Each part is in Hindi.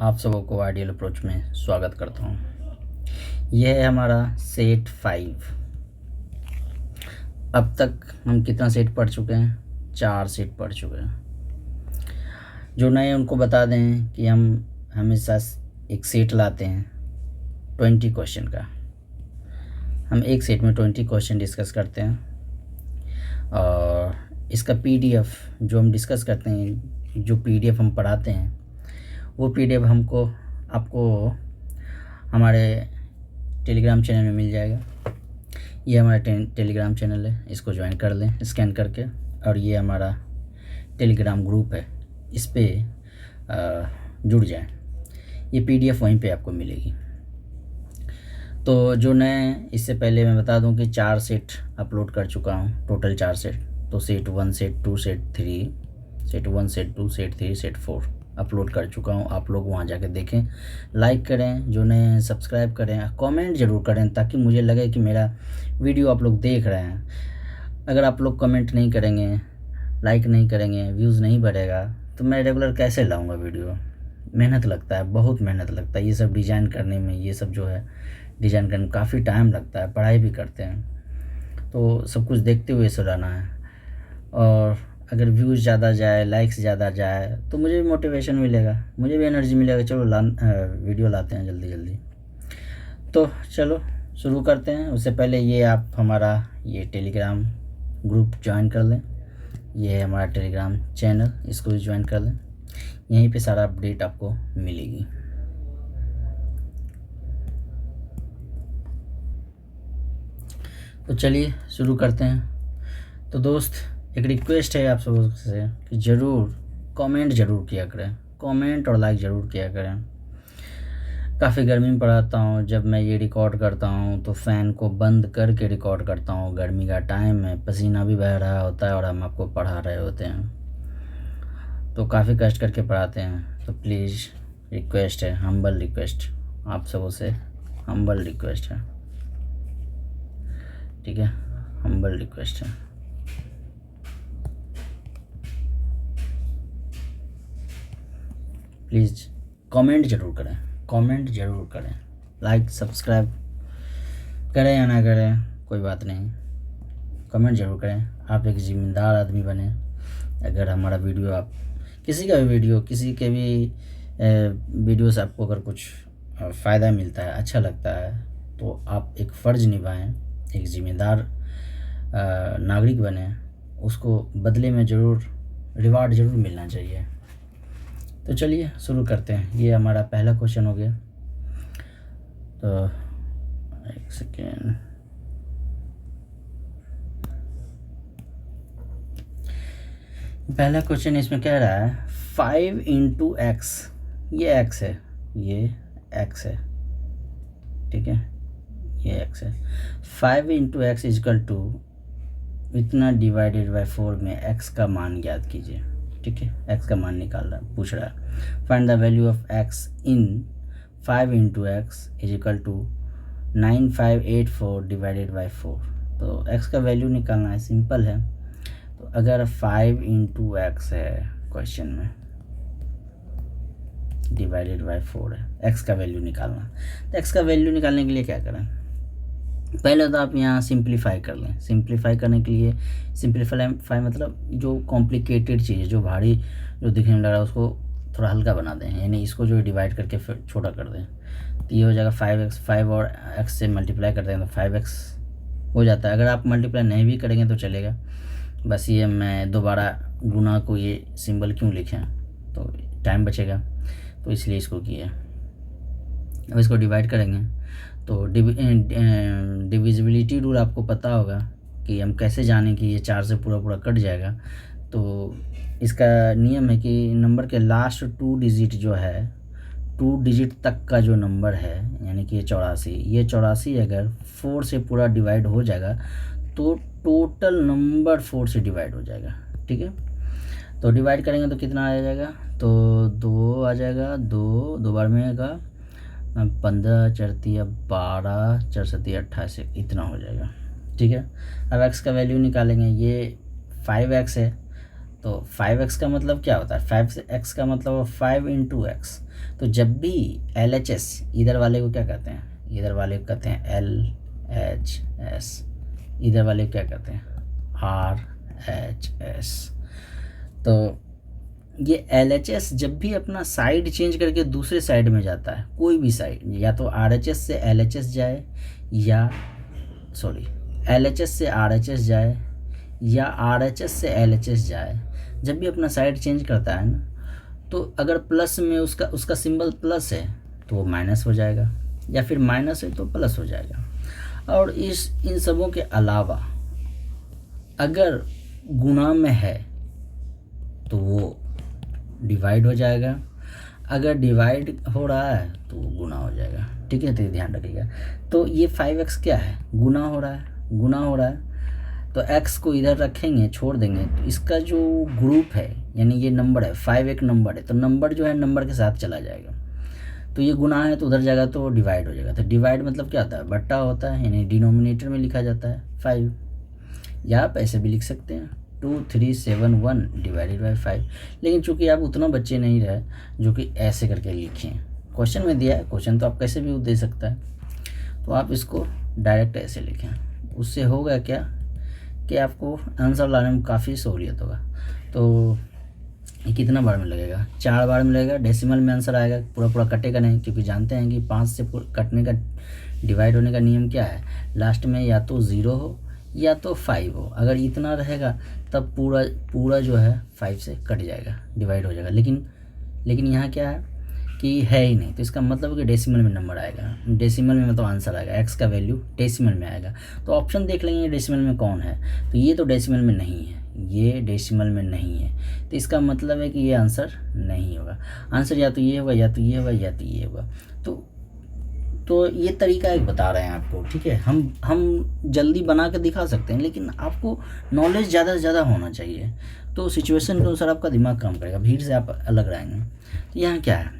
आप सबों को आइडियल अप्रोच में स्वागत करता हूँ। यह है हमारा सेट 5। अब तक हम कितना सेट पढ़ चुके हैं? 4 सेट पढ़ चुके हैं। जो नए उनको बता दें कि हम हमेशा एक सेट लाते हैं 20 क्वेश्चन का। हम एक सेट में 20 क्वेश्चन डिस्कस करते हैं और इसका PDF जो हम डिस्कस करते हैं, जो PDF हम पढ़ाते हैं, वो PDF आपको हमारे टेलीग्राम चैनल में मिल जाएगा। ये हमारा टेलीग्राम चैनल है, इसको ज्वाइन कर लें स्कैन करके। और ये हमारा टेलीग्राम ग्रुप है, इस पे जुड़ जाएं। ये PDF वहीं पे आपको मिलेगी। तो जो नए, इससे पहले मैं बता दूं कि 4 सेट अपलोड कर चुका हूं, टोटल 4 सेट। तो set 1, set 2, set 3, set 1, set 2, set 3, set 4 upload कर चुका हूँ। आप लोग वहाँ जाके देखें, लाइक करें, जो नए सब्सक्राइब करें, कमेंट ज़रूर करें ताकि मुझे लगे कि मेरा वीडियो आप लोग देख रहे हैं। अगर आप लोग कमेंट नहीं करेंगे, लाइक नहीं करेंगे, व्यूज़ नहीं बढ़ेगा तो मैं रेगुलर कैसे लाऊंगा वीडियो? मेहनत लगता है, बहुत मेहनत लगता है। ये सब डिज़ाइन करने में, ये सब जो है डिज़ाइन करने में काफ़ी टाइम लगता है। पढ़ाई भी करते हैं तो सब कुछ देखते हुए चलाना है। और अगर व्यूज़ ज़्यादा जाए, लाइक्स ज़्यादा जाए तो मुझे भी मोटिवेशन मिलेगा, मुझे भी एनर्जी मिलेगा। चलो वीडियो लाते हैं जल्दी जल्दी। तो चलो शुरू करते हैं। उससे पहले ये आप हमारा ये टेलीग्राम ग्रुप ज्वाइन कर लें। ये है हमारा टेलीग्राम चैनल, इसको भी ज्वाइन कर लें। यहीं पे सारा अपडेट आपको मिलेगी। तो चलिए शुरू करते हैं। तो दोस्त, एक रिक्वेस्ट है आप सबों से कि ज़रूर कमेंट ज़रूर किया करें, कमेंट और लाइक ज़रूर किया करें। काफ़ी गर्मी में पढ़ाता हूँ। जब मैं ये रिकॉर्ड करता हूँ तो फ़ैन को बंद करके रिकॉर्ड करता हूँ। गर्मी का टाइम है, पसीना भी बह रहा होता है और हम आपको पढ़ा रहे होते हैं, तो काफ़ी कष्ट करके पढ़ाते हैं। तो प्लीज़ रिक्वेस्ट है, हम्बल रिक्वेस्ट, आप सबों से हम्बल रिक्वेस्ट है, ठीक है? हम्बल रिक्वेस्ट है। प्लीज़ कमेंट ज़रूर करें, कमेंट ज़रूर करें। लाइक सब्सक्राइब करें या ना करें कोई बात नहीं, कमेंट ज़रूर करें। आप एक ज़िम्मेदार आदमी बने। अगर हमारा वीडियो, आप किसी का भी वीडियो, किसी के भी वीडियो से आपको अगर कुछ फ़ायदा मिलता है, अच्छा लगता है, तो आप एक फ़र्ज़ निभाएं, एक ज़िम्मेदार नागरिक बने। उसको बदले में ज़रूर रिवार्ड ज़रूर मिलना चाहिए। तो चलिए शुरू करते हैं। ये हमारा पहला क्वेश्चन हो गया। तो एक सेकेंड, पहला क्वेश्चन इसमें कह रहा है 5 इंटू एक्स। ये एक्स है, ये एक्स है, ठीक है? ये एक्स है। 5 इंटू एक्स इजकल टू इतना डिवाइडेड बाई 4 में एक्स का मान ज्ञात कीजिए, ठीक है? एक्स का मान निकाल रहा है, पूछ रहा है। Find the value of x in 5 into x is equal to 9584 divided by 4। तो एक्स का वैल्यू निकालना है, सिंपल है। तो अगर 5 इंटू एक्स है क्वेश्चन में, डिवाइडेड बाई 4 है, एक्स का वैल्यू निकालना। तो एक्स का वैल्यू निकालने के लिए क्या करें? पहले तो आप यहाँ सिंप्लीफाई कर लें। सिंप्लीफाई करने के लिए, सिंप्लीफाई मतलब जो कॉम्प्लिकेटेड चीज़, जो भारी, जो दिखने में लग रहा है, उसको थोड़ा हल्का बना दें। यानी इसको जो डिवाइड करके फिर छोटा कर दें, तो ये हो जाएगा 5x। 5 और x से मल्टीप्लाई करते हैं तो 5x हो जाता है। अगर आप मल्टीप्लाई नहीं भी करेंगे तो चलेगा। बस ये मैं दोबारा गुना को ये सिंबल क्यों लिखें, तो टाइम बचेगा, तो इसलिए इसको किया। अब इसको डिवाइड करेंगे तो डिविजिबिलिटी रूल आपको पता होगा कि हम कैसे जानें कि ये 4 से पूरा पूरा कट जाएगा। तो इसका नियम है कि नंबर के लास्ट 2 डिजिट जो है, 2 डिजिट तक का जो नंबर है, यानी कि ये 84 अगर 4 से पूरा डिवाइड हो जाएगा तो टोटल नंबर 4 से डिवाइड हो जाएगा, ठीक है? तो डिवाइड करेंगे तो कितना आ जाएगा? तो 2 आ जाएगा, 2 बार में आएगा 15, 4 12, 4 7 28, इतना हो जाएगा, ठीक है? अब एक्स का वैल्यू निकालेंगे। ये 5x है तो 5x का मतलब क्या होता है, 5x का मतलब 5 इंटू एक्स। तो जब भी LHS, इधर वाले को क्या कहते हैं, इधर वाले को कहते हैं LHS, इधर वाले को क्या कहते हैं RHS। तो ये LHS जब भी अपना साइड चेंज करके दूसरे साइड में जाता है, कोई भी साइड, या तो RHS से LHS जाए, या सॉरी LHS से RHS जाए, या RHS से LHS जाए, जब भी अपना साइड चेंज करता है ना, तो अगर प्लस में उसका सिंबल प्लस है तो वो माइनस हो जाएगा, या फिर माइनस है तो प्लस हो जाएगा। और इन सबों के अलावा अगर गुणा में है तो वो डिवाइड हो जाएगा, अगर डिवाइड हो रहा है तो वो गुणा हो जाएगा। ठीक है, तो ध्यान रखिएगा। तो ये 5x क्या है, गुणा हो रहा है, गुणा हो रहा है। तो x को इधर रखेंगे, छोड़ देंगे, तो इसका जो ग्रुप है, यानी ये नंबर है 5 एक नंबर है, तो नंबर जो है नंबर के साथ चला जाएगा। तो ये गुणा है तो उधर जाएगा तो डिवाइड हो जाएगा। तो डिवाइड मतलब क्या होता है, बट्टा होता है, यानी डिनोमिनेटर में लिखा जाता है 5, या आप ऐसे भी लिख सकते हैं 2371 डिवाइडेड बाई 5। लेकिन चूंकि आप उतना बच्चे नहीं रहे जो कि ऐसे करके लिखें, क्वेश्चन में दिया है, क्वेश्चन तो आप कैसे भी दे सकता है, तो आप इसको डायरेक्ट ऐसे लिखें। उससे होगा क्या कि आपको आंसर लाने में काफ़ी सहूलियत होगा। तो ये कितना बार में लगेगा, 4 बार में लगेगा, डेसिमल में आंसर आएगा, पूरा पूरा कटेगा नहीं, क्योंकि जानते हैं कि 5 से कटने का, डिवाइड होने का नियम क्या है, लास्ट में या तो 0 हो या तो 5 हो। अगर इतना रहेगा तब पूरा जो है 5 से कट जाएगा, डिवाइड हो जाएगा। लेकिन यहाँ क्या है कि है ही नहीं, तो इसका मतलब है कि डेसिमल में नंबर आएगा, डेसिमल में मतलब आंसर आएगा, x का वैल्यू डेसिमल में आएगा। तो ऑप्शन देख लेंगे डेसिमल में कौन है, तो ये तो डेसिमल में नहीं है, ये डेसिमल में नहीं है, तो इसका मतलब है कि ये आंसर नहीं होगा। आंसर या तो ये होगा, या तो ये होगा, या तो ये होगा। तो ये तरीका एक बता रहे हैं आपको। ठीक है, हम जल्दी बना के दिखा सकते हैं, लेकिन आपको नॉलेज ज़्यादा से ज़्यादा होना चाहिए। तो सिचुएशन के अनुसार आपका दिमाग काम करेगा, भीड़ से आप अलग रहेंगे। तो यहाँ क्या है,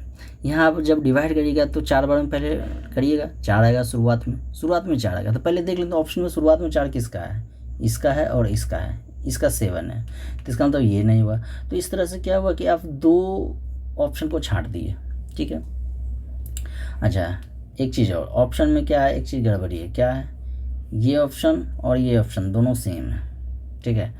यहाँ आप जब डिवाइड करिएगा तो 4 बार में पहले करिएगा, 4 आएगा शुरुआत में 4 आएगा। तो पहले देख लेते हैं ऑप्शन में शुरुआत में 4 किसका है, इसका है और इसका है, इसका 7 है, तो इसका मतलब ये नहीं हुआ। तो इस तरह से क्या हुआ कि आप 2 ऑप्शन को छांट दिए। ठीक है, अच्छा एक चीज़ और, ऑप्शन में क्या है, एक चीज़ गड़बड़ी है, क्या है, ये ऑप्शन और ये ऑप्शन दोनों सेम है। ठीक है,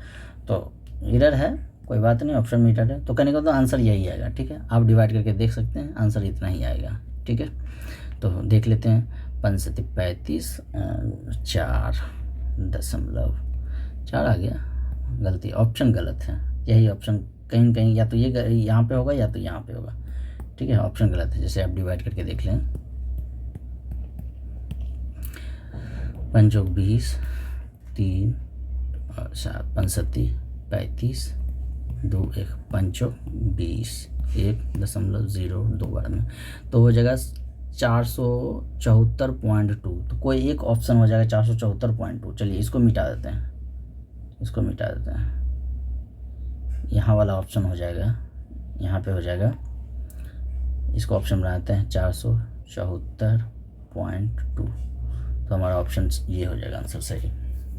तो एरर है, कोई बात नहीं, ऑप्शन में एरर है, तो कहने का तो आंसर यही आएगा। ठीक है, आप डिवाइड करके देख सकते हैं, आंसर इतना ही आएगा। ठीक है, तो देख लेते हैं, 5×35 4.4 आ गया, गलती, ऑप्शन गलत है, यही ऑप्शन कहीं कहीं या तो ये यहाँ पे होगा या तो यहाँ पे होगा। ठीक है, ऑप्शन गलत है, जैसे आप डिवाइड करके देख लें, 5×20 3 5×7 35 2 1 5×20 1.02 बार में, तो हो जाएगा 474.2। तो कोई एक ऑप्शन हो जाएगा 474.2। चलिए इसको मिटा देते हैं, इसको मिटा देते हैं, यहाँ वाला ऑप्शन हो जाएगा, यहाँ पे हो जाएगा, इसको ऑप्शन बनाते हैं 474.2, तो हमारा ऑप्शन ये हो जाएगा आंसर सही।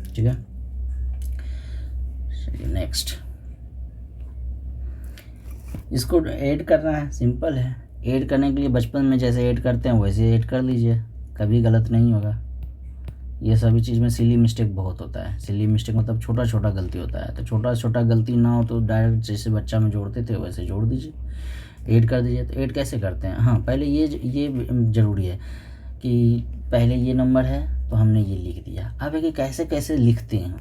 ठीक है, चलिए नेक्स्ट, इसको ऐड करना है, सिंपल है। ऐड करने के लिए बचपन में जैसे ऐड करते हैं वैसे ऐड कर लीजिए, कभी गलत नहीं होगा। ये सभी चीज़ में सिली मिस्टेक बहुत होता है, सिली मिस्टेक मतलब छोटा छोटा गलती होता है, तो छोटा छोटा गलती ना हो तो डायरेक्ट जैसे बच्चा में जोड़ते थे वैसे जोड़ दीजिए, ऐड कर दीजिए। तो ऐड कैसे करते हैं, हाँ पहले ये ज़रूरी है कि पहले ये नंबर है तो हमने ये लिख दिया। अब है कि कैसे कैसे लिखते हैं,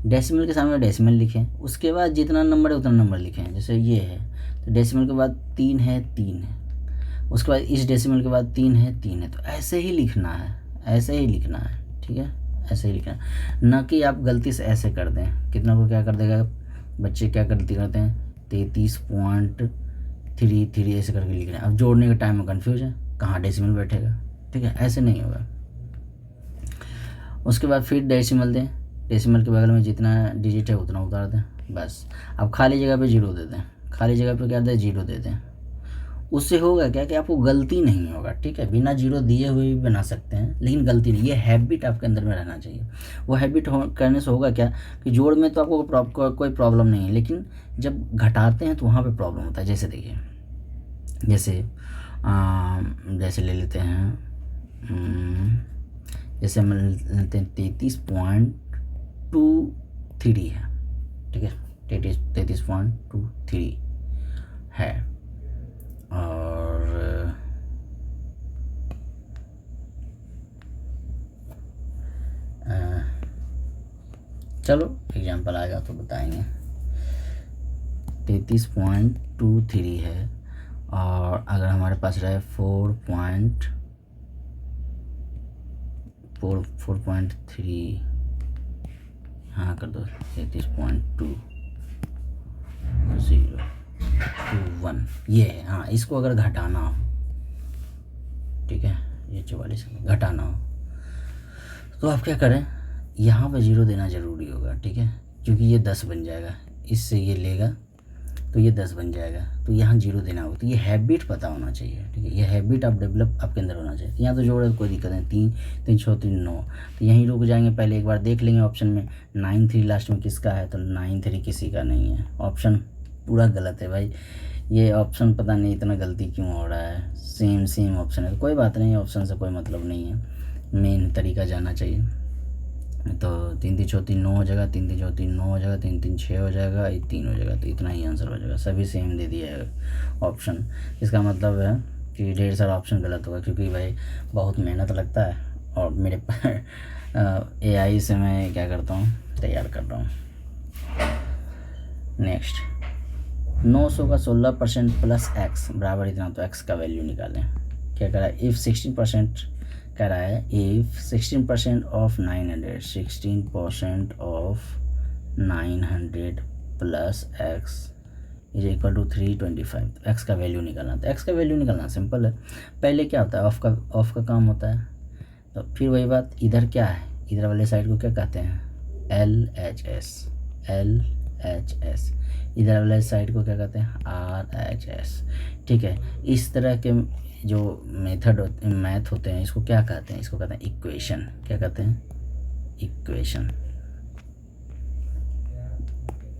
डेसिमल के सामने डेसिमल लिखें, उसके बाद जितना नंबर है उतना नंबर लिखें। जैसे ये है तो डेसिमल के बाद 3 है, 3 है, उसके बाद इस डेसिमल के बाद 3 है, 3 है, तो ऐसे ही लिखना है, ऐसे ही लिखना है। ठीक है, ऐसे ही लिखना, ना कि आप गलती से ऐसे कर दें। कितना को क्या कर देगा, बच्चे क्या गलती करते हैं, 33.33 ऐसे करके लिख रहे हैं। अब जोड़ने के टाइम में कन्फ्यूज है, कहाँ डेसिमल बैठेगा। ठीक है, ऐसे नहीं होगा। उसके बाद फिर डेसिमल दें, डेसिमल के बगल में जितना डिजिट है उतना उतार दें, बस। अब खाली जगह पे 0 दे दें, खाली जगह पे क्या दें, 0 दे दें। उससे होगा क्या कि आपको गलती नहीं होगा, ठीक है। बिना जीरो दिए हुए भी बना सकते हैं, लेकिन गलती नहीं। ये हैबिट आपके अंदर में रहना चाहिए। वो हैबिट करने से होगा क्या कि जोड़ में तो आपको कोई प्रॉब्लम नहीं है, लेकिन जब घटाते हैं तो वहाँ पे प्रॉब्लम होता है। जैसे देखिए, जैसे ले लेते हैं, जैसे हम लेते हैं 33.23 है, ठीक है। 33.23 है, और चलो एग्जाम्पल आएगा तो बताएंगे। 33.23 है, और अगर हमारे पास रहे 4.3, हाँ कर दो 33.2021, ये है। हाँ, इसको अगर घटाना हो, ठीक है, ये 44 घटाना हो तो आप क्या करें, यहाँ पे जीरो देना ज़रूरी होगा, ठीक है, क्योंकि ये 10 बन जाएगा, इससे ये लेगा तो ये 10 बन जाएगा, तो यहाँ जीरो देना होगा। तो ये हैबिट पता होना चाहिए, ठीक है। ये हैबिट आप डेवलप आपके अंदर होना चाहिए। यहाँ तो जोड़ कोई दिक्कत नहीं, 3 3 6 3 9, तो यहीं रुक जाएंगे। पहले एक बार देख लेंगे ऑप्शन में 9 3 लास्ट में किसका है, तो 9 3 किसी का नहीं है। ऑप्शन पूरा गलत है भाई, ये ऑप्शन पता नहीं इतना गलती क्यों हो रहा है। सेम ऑप्शन है, तो कोई बात नहीं, ऑप्शन से कोई मतलब नहीं है, मेन तरीका जाना चाहिए। तो 3 3 6 3 9 हो जाएगा, 3 3 6 3 9 हो जाएगा, 3 3 6 हो जाएगा, ये 3 हो जाएगा, तो इतना ही आंसर हो जाएगा। सभी सेम दे दिया है ऑप्शन। इसका मतलब है कि ढेर सारा ऑप्शन गलत होगा, क्योंकि भाई बहुत मेहनत लगता है, और मेरे AI से मैं क्या करता हूँ, तैयार कर रहा हूँ। नेक्स्ट, 900 का 16% प्लस x बराबर इतना, तो x का वैल्यू निकालें। क्या करा है, इफ़ 16% कह रहा है, if 16% of 900 plus x is equal to 325। तो x का वैल्यू निकालना, तो x का वैल्यू निकालना सिंपल है। पहले क्या होता है, ऑफ का काम होता है। तो फिर वही बात, इधर क्या है, इधर वाले साइड को क्या कहते हैं, LHS, इधर वाले साइड को क्या कहते हैं, RHS, ठीक है। इस तरह के जो मैथ होते हैं, इसको क्या कहते हैं, इसको कहते हैं इक्वेशन। क्या कहते हैं, इक्वेशन।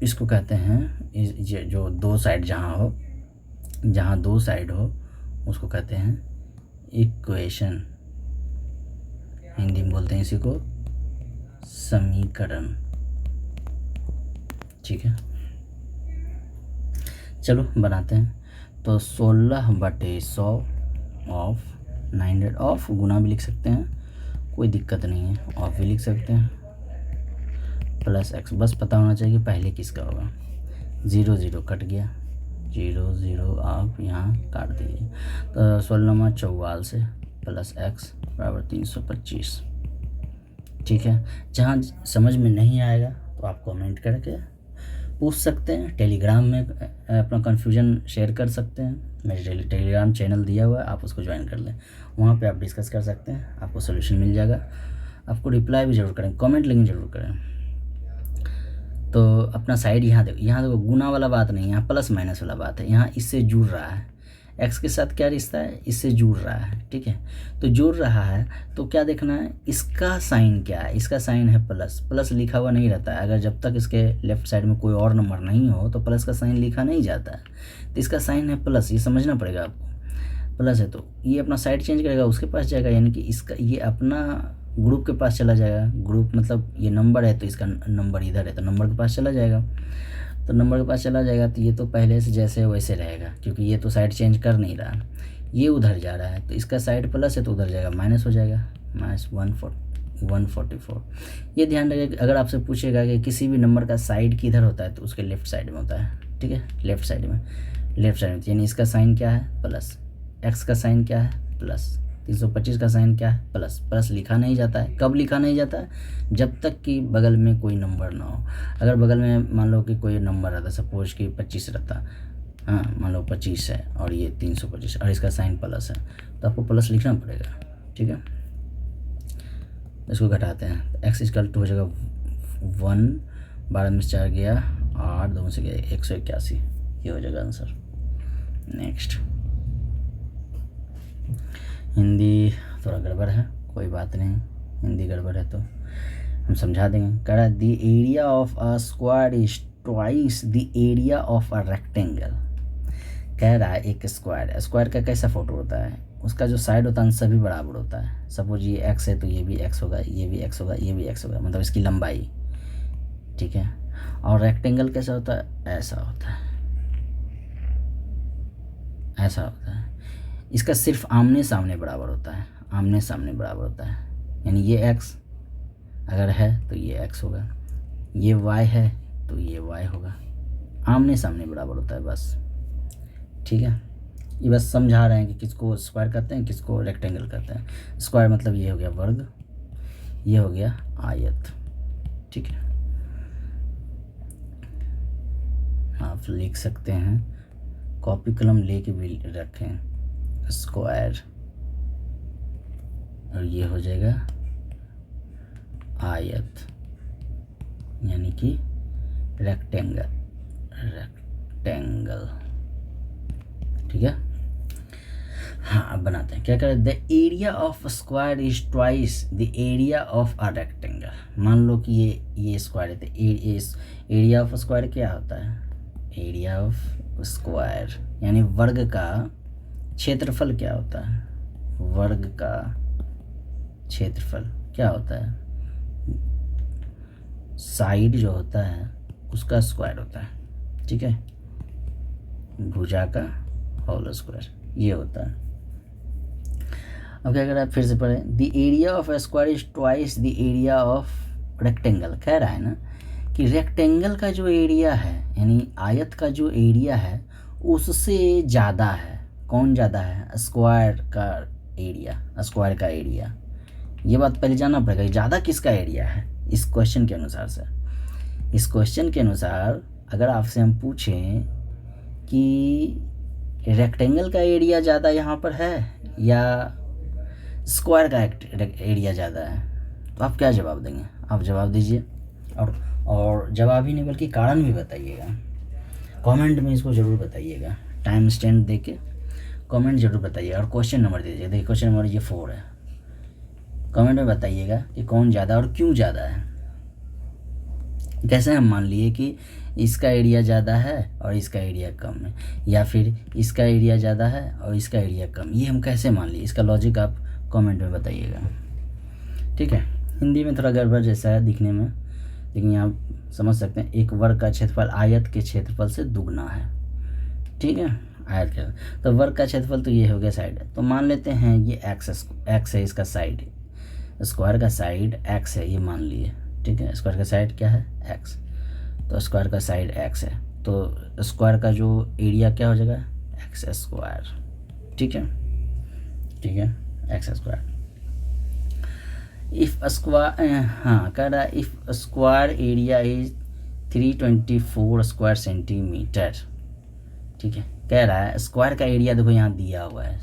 इसको कहते हैं जो दो साइड जहाँ दो साइड हो उसको कहते हैं इक्वेशन। हिंदी में बोलते हैं इसी को समीकरण, ठीक है। चलो बनाते हैं। तो 16/100 ऑफ 900, ऑफ गुना भी लिख सकते हैं, कोई दिक्कत नहीं है, ऑफ भी लिख सकते हैं, प्लस x। बस पता होना चाहिए कि पहले किसका होगा। 0 0 कट गया, 0 0 आप यहाँ काट दीजिए। तो 16 से प्लस x बराबर 325, ठीक है। जहाँ समझ में नहीं आएगा तो आप कमेंट करके पूछ सकते हैं, टेलीग्राम में अपना कन्फ्यूजन शेयर कर सकते हैं। मेरे टेलीग्राम चैनल दिया हुआ है, आप उसको ज्वाइन कर लें, वहाँ पे आप डिस्कस कर सकते हैं, आपको सोल्यूशन मिल जाएगा। आपको रिप्लाई भी ज़रूर करें, कमेंट लेकिन ज़रूर करें। तो अपना साइड यहाँ देखो गुना वाला बात नहीं है, यहाँ प्लस माइनस वाला बात है। यहाँ इससे जुड़ रहा है, x के साथ क्या रिश्ता है, इससे जुड़ रहा है, ठीक है। तो जुड़ रहा है तो क्या देखना है, इसका साइन क्या है, इसका साइन है प्लस। प्लस लिखा हुआ नहीं रहता है, अगर जब तक इसके लेफ्ट साइड में कोई और नंबर नहीं हो तो प्लस का साइन लिखा नहीं जाता है। तो इसका साइन है प्लस, ये समझना पड़ेगा आपको। प्लस है तो ये अपना साइड चेंज करेगा, उसके पास जाएगा, यानी कि इसका ये अपना ग्रुप के पास चला जाएगा। ग्रुप मतलब ये नंबर है तो इसका नंबर इधर है तो नंबर के पास चला जाएगा। तो नंबर के पास चला जाएगा तो ये तो पहले से जैसे वैसे रहेगा, क्योंकि ये तो साइड चेंज कर नहीं रहा, ये उधर जा रहा है। तो इसका साइड प्लस है तो उधर जाएगा, माइनस हो जाएगा, -144। ये ध्यान रखिए, अगर आपसे पूछेगा कि किसी भी नंबर का साइड किधर होता है तो उसके लेफ़्ट साइड में होता है, ठीक है। लेफ़्ट साइड में यानी इसका साइन क्या है, प्लस। x का साइन क्या है, प्लस। 325 का साइन क्या है, प्लस। प्लस लिखा नहीं जाता है, कब लिखा नहीं जाता है, जब तक कि बगल में कोई नंबर ना हो। अगर बगल में मान लो कि कोई नंबर रहता, सपोज कि 25 रहता, हाँ मान लो 25 है और ये 325 और इसका साइन प्लस है, तो आपको प्लस लिखना पड़ेगा, ठीक है। इसको घटाते हैं तो x इक्वल टू हो जाएगा 1, 12 में 4 गया, 8 2 से गया 181, ये हो जाएगा आंसर। नेक्स्ट हिंदी थोड़ा गड़बड़ है, कोई बात नहीं, हिंदी गड़बड़ है तो हम समझा देंगे। कह रहा है the area of a square is twice the area of a rectangle. कह रहा है एक स्क्वायर का कैसा फोटो होता है, उसका जो साइड होता है सभी बराबर होता है। सपोज ये एक्स है तो ये भी एक्स होगा, ये भी एक्स होगा, ये भी एक्स होगा, मतलब इसकी लंबाई, ठीक है। और रेक्टेंगल कैसा होता है, ऐसा होता है, ऐसा होता है। इसका सिर्फ आमने सामने बराबर होता है, आमने सामने बराबर होता है। यानी ये एक्स अगर है तो ये एक्स होगा, ये वाई है तो ये वाई होगा, आमने सामने बराबर होता है बस, ठीक है। ये बस समझा रहे हैं कि किसको स्क्वायर कहते हैं, किसको रेक्टेंगल कहते हैं। स्क्वायर मतलब ये हो गया वर्ग, ये हो गया आयत, ठीक है। आप लिख सकते हैं, कॉपी कलम लेके भी रखें, स्क्वायर, और ये हो जाएगा आयत, यानी कि रेक्टेंगल, ठीक है। हाँ अब बनाते हैं, क्या करें, the area of square is twice the area of a rectangle. मान लो कि ये स्क्वायर है तो एरिया ऑफ स्क्वायर क्या होता है, एरिया ऑफ स्क्वायर यानी वर्ग का क्षेत्रफल क्या होता है, वर्ग का क्षेत्रफल क्या होता है, साइड जो होता है उसका स्क्वायर होता है, ठीक है। भुजा का होल स्क्वायर ये होता है। अब क्या कर रहा है, फिर से पढ़ें, the area of A square is twice the area of rectangle. कह रहा है ना कि रेक्टेंगल का जो एरिया है यानी आयत का जो एरिया है उससे ज़्यादा है। कौन ज़्यादा है, स्क्वायर का एरिया, स्क्वायर का एरिया। ये बात पहले जानना पड़ेगा, ज़्यादा किसका एरिया है इस क्वेश्चन के अनुसार से। इस क्वेश्चन के अनुसार अगर आपसे हम पूछें कि रेक्टेंगल का एरिया ज़्यादा यहाँ पर है या स्क्वायर का एरिया ज़्यादा है, तो आप क्या जवाब देंगे, आप जवाब दीजिए। और जवाब ही नहीं बल्कि कारण भी बताइएगा, कमेंट में इसको ज़रूर बताइएगा, टाइम स्टैम्प दे के कमेंट ज़रूर बताइएगा। और क्वेश्चन नंबर दीजिए, देखिए क्वेश्चन नंबर ये 4 है। कमेंट में बताइएगा कि कौन ज़्यादा और क्यों ज़्यादा है। कैसे हम मान लिए कि इसका एरिया ज़्यादा है और इसका एरिया कम है, या फिर इसका एरिया ज़्यादा है और इसका एरिया कम, ये हम कैसे मान लिए, इसका लॉजिक आप कमेंट में बताइएगा, ठीक है। हिंदी में थोड़ा गड़बड़ जैसा है दिखने में, लेकिन आप समझ सकते हैं। एक वर्ग का क्षेत्रफल आयत के क्षेत्रफल से दुगना है, ठीक है। आयत का तो वर्ग का क्षेत्रफल तो ये हो गया साइड, तो मान लेते हैं ये एक्स है, इसका साइड, स्क्वायर का साइड एक्स है ये मान लिए, ठीक है। स्क्वायर का साइड क्या है, एक्स, तो स्क्वायर का साइड एक्स है, तो स्क्वायर का जो एरिया क्या हो जाएगा, एक्स स्क्वायर, ठीक है, ठीक है, एक्स स्क्वायर। इफ़ स्क्वायर, हाँ कह रहा है if square area is 324 square centimetre, ठीक है। कह रहा है स्क्वायर का एरिया देखो यहाँ दिया हुआ है,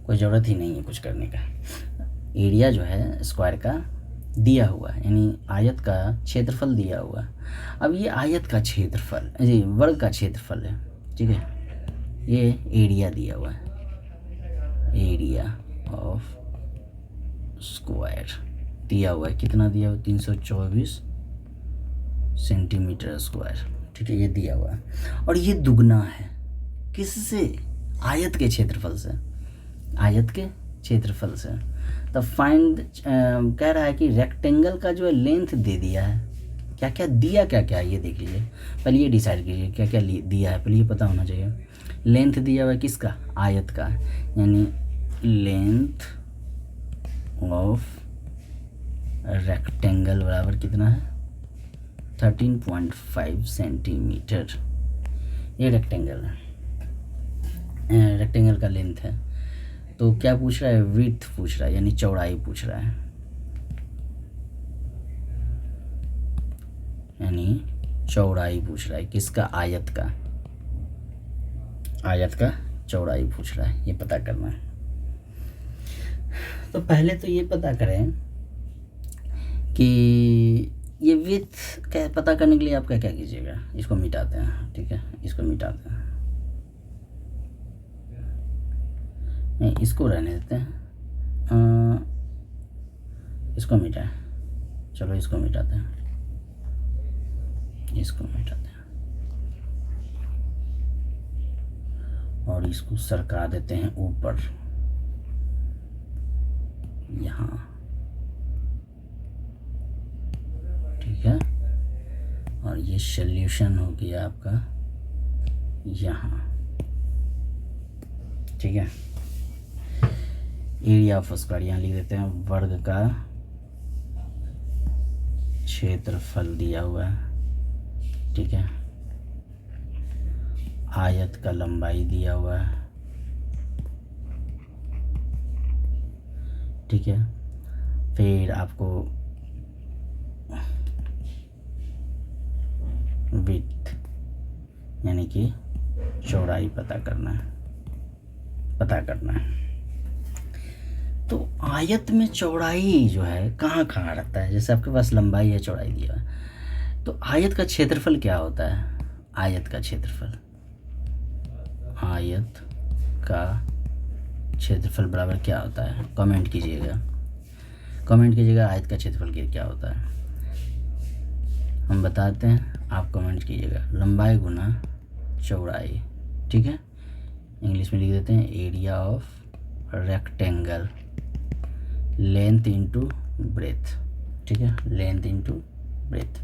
कोई ज़रूरत ही नहीं है कुछ करने का। एरिया जो है स्क्वायर का दिया हुआ है, यानी आयत का क्षेत्रफल दिया हुआ है। अब ये आयत का क्षेत्रफल, जी वर्ग का क्षेत्रफल है, ठीक है। ये एरिया दिया हुआ है, एरिया ऑफ स्क्वायर दिया हुआ है, कितना दिया हुआ है, 324 सेंटीमीटर स्क्वायर, ठीक है, ये दिया हुआ है। और ये दुगना है किससे, आयत के क्षेत्रफल से, आयत के क्षेत्रफल से। तो फाइंड कह रहा है कि रेक्टेंगल का जो है लेंथ दे दिया है, क्या क्या दिया, क्या क्या ये देख लीजिए, पहले ये डिसाइड कीजिए क्या क्या दिया है, पहले ये पता होना चाहिए। लेंथ दिया हुआ है किसका, आयत का, यानी लेंथ ऑफ रेक्टेंगल बराबर कितना है, 13.5 सेंटीमीटर। ये रेक्टेंगल है, रेक्टेंगल का लेंथ है। तो क्या पूछ रहा है, विड्थ पूछ रहा है, यानी चौड़ाई पूछ रहा है, यानी चौड़ाई पूछ रहा है किसका, आयत का, आयत का चौड़ाई पूछ रहा है, ये पता करना है। तो पहले तो ये पता करें कि ये विड्थ क्या पता करने के लिए आप क्या क्या कीजिएगा, इसको मिटाते हैं, ठीक है, इसको मिटाते हैं, नहीं इसको रहने देते हैं, इसको मिटाएं, चलो इसको मिटाते हैं, इसको मिटाते हैं और इसको सरका देते हैं ऊपर यहाँ, ठीक है। और ये सॉल्यूशन हो गया आपका यहाँ, ठीक है। एरिया ऑफ स्क्वायर यहाँ लिख देते हैं, वर्ग का क्षेत्रफल दिया हुआ है, ठीक है। आयत का लंबाई दिया हुआ है, ठीक है। फिर आपको विड्थ यानी कि चौड़ाई पता करना है। तो आयत में चौड़ाई जो है कहाँ कहाँ रहता है, जैसे आपके पास लंबाई है चौड़ाई दिया है, तो आयत का क्षेत्रफल क्या होता है? आयत का क्षेत्रफल बराबर क्या होता है? कमेंट कीजिएगा आयत का क्षेत्रफल क्या होता है, हम बताते हैं, आप कमेंट कीजिएगा। लंबाई गुना चौड़ाई, ठीक है। इंग्लिश में लिख देते हैं area of rectangle, length into breadth, ठीक है, लेंथ इंटू ब्रेथ।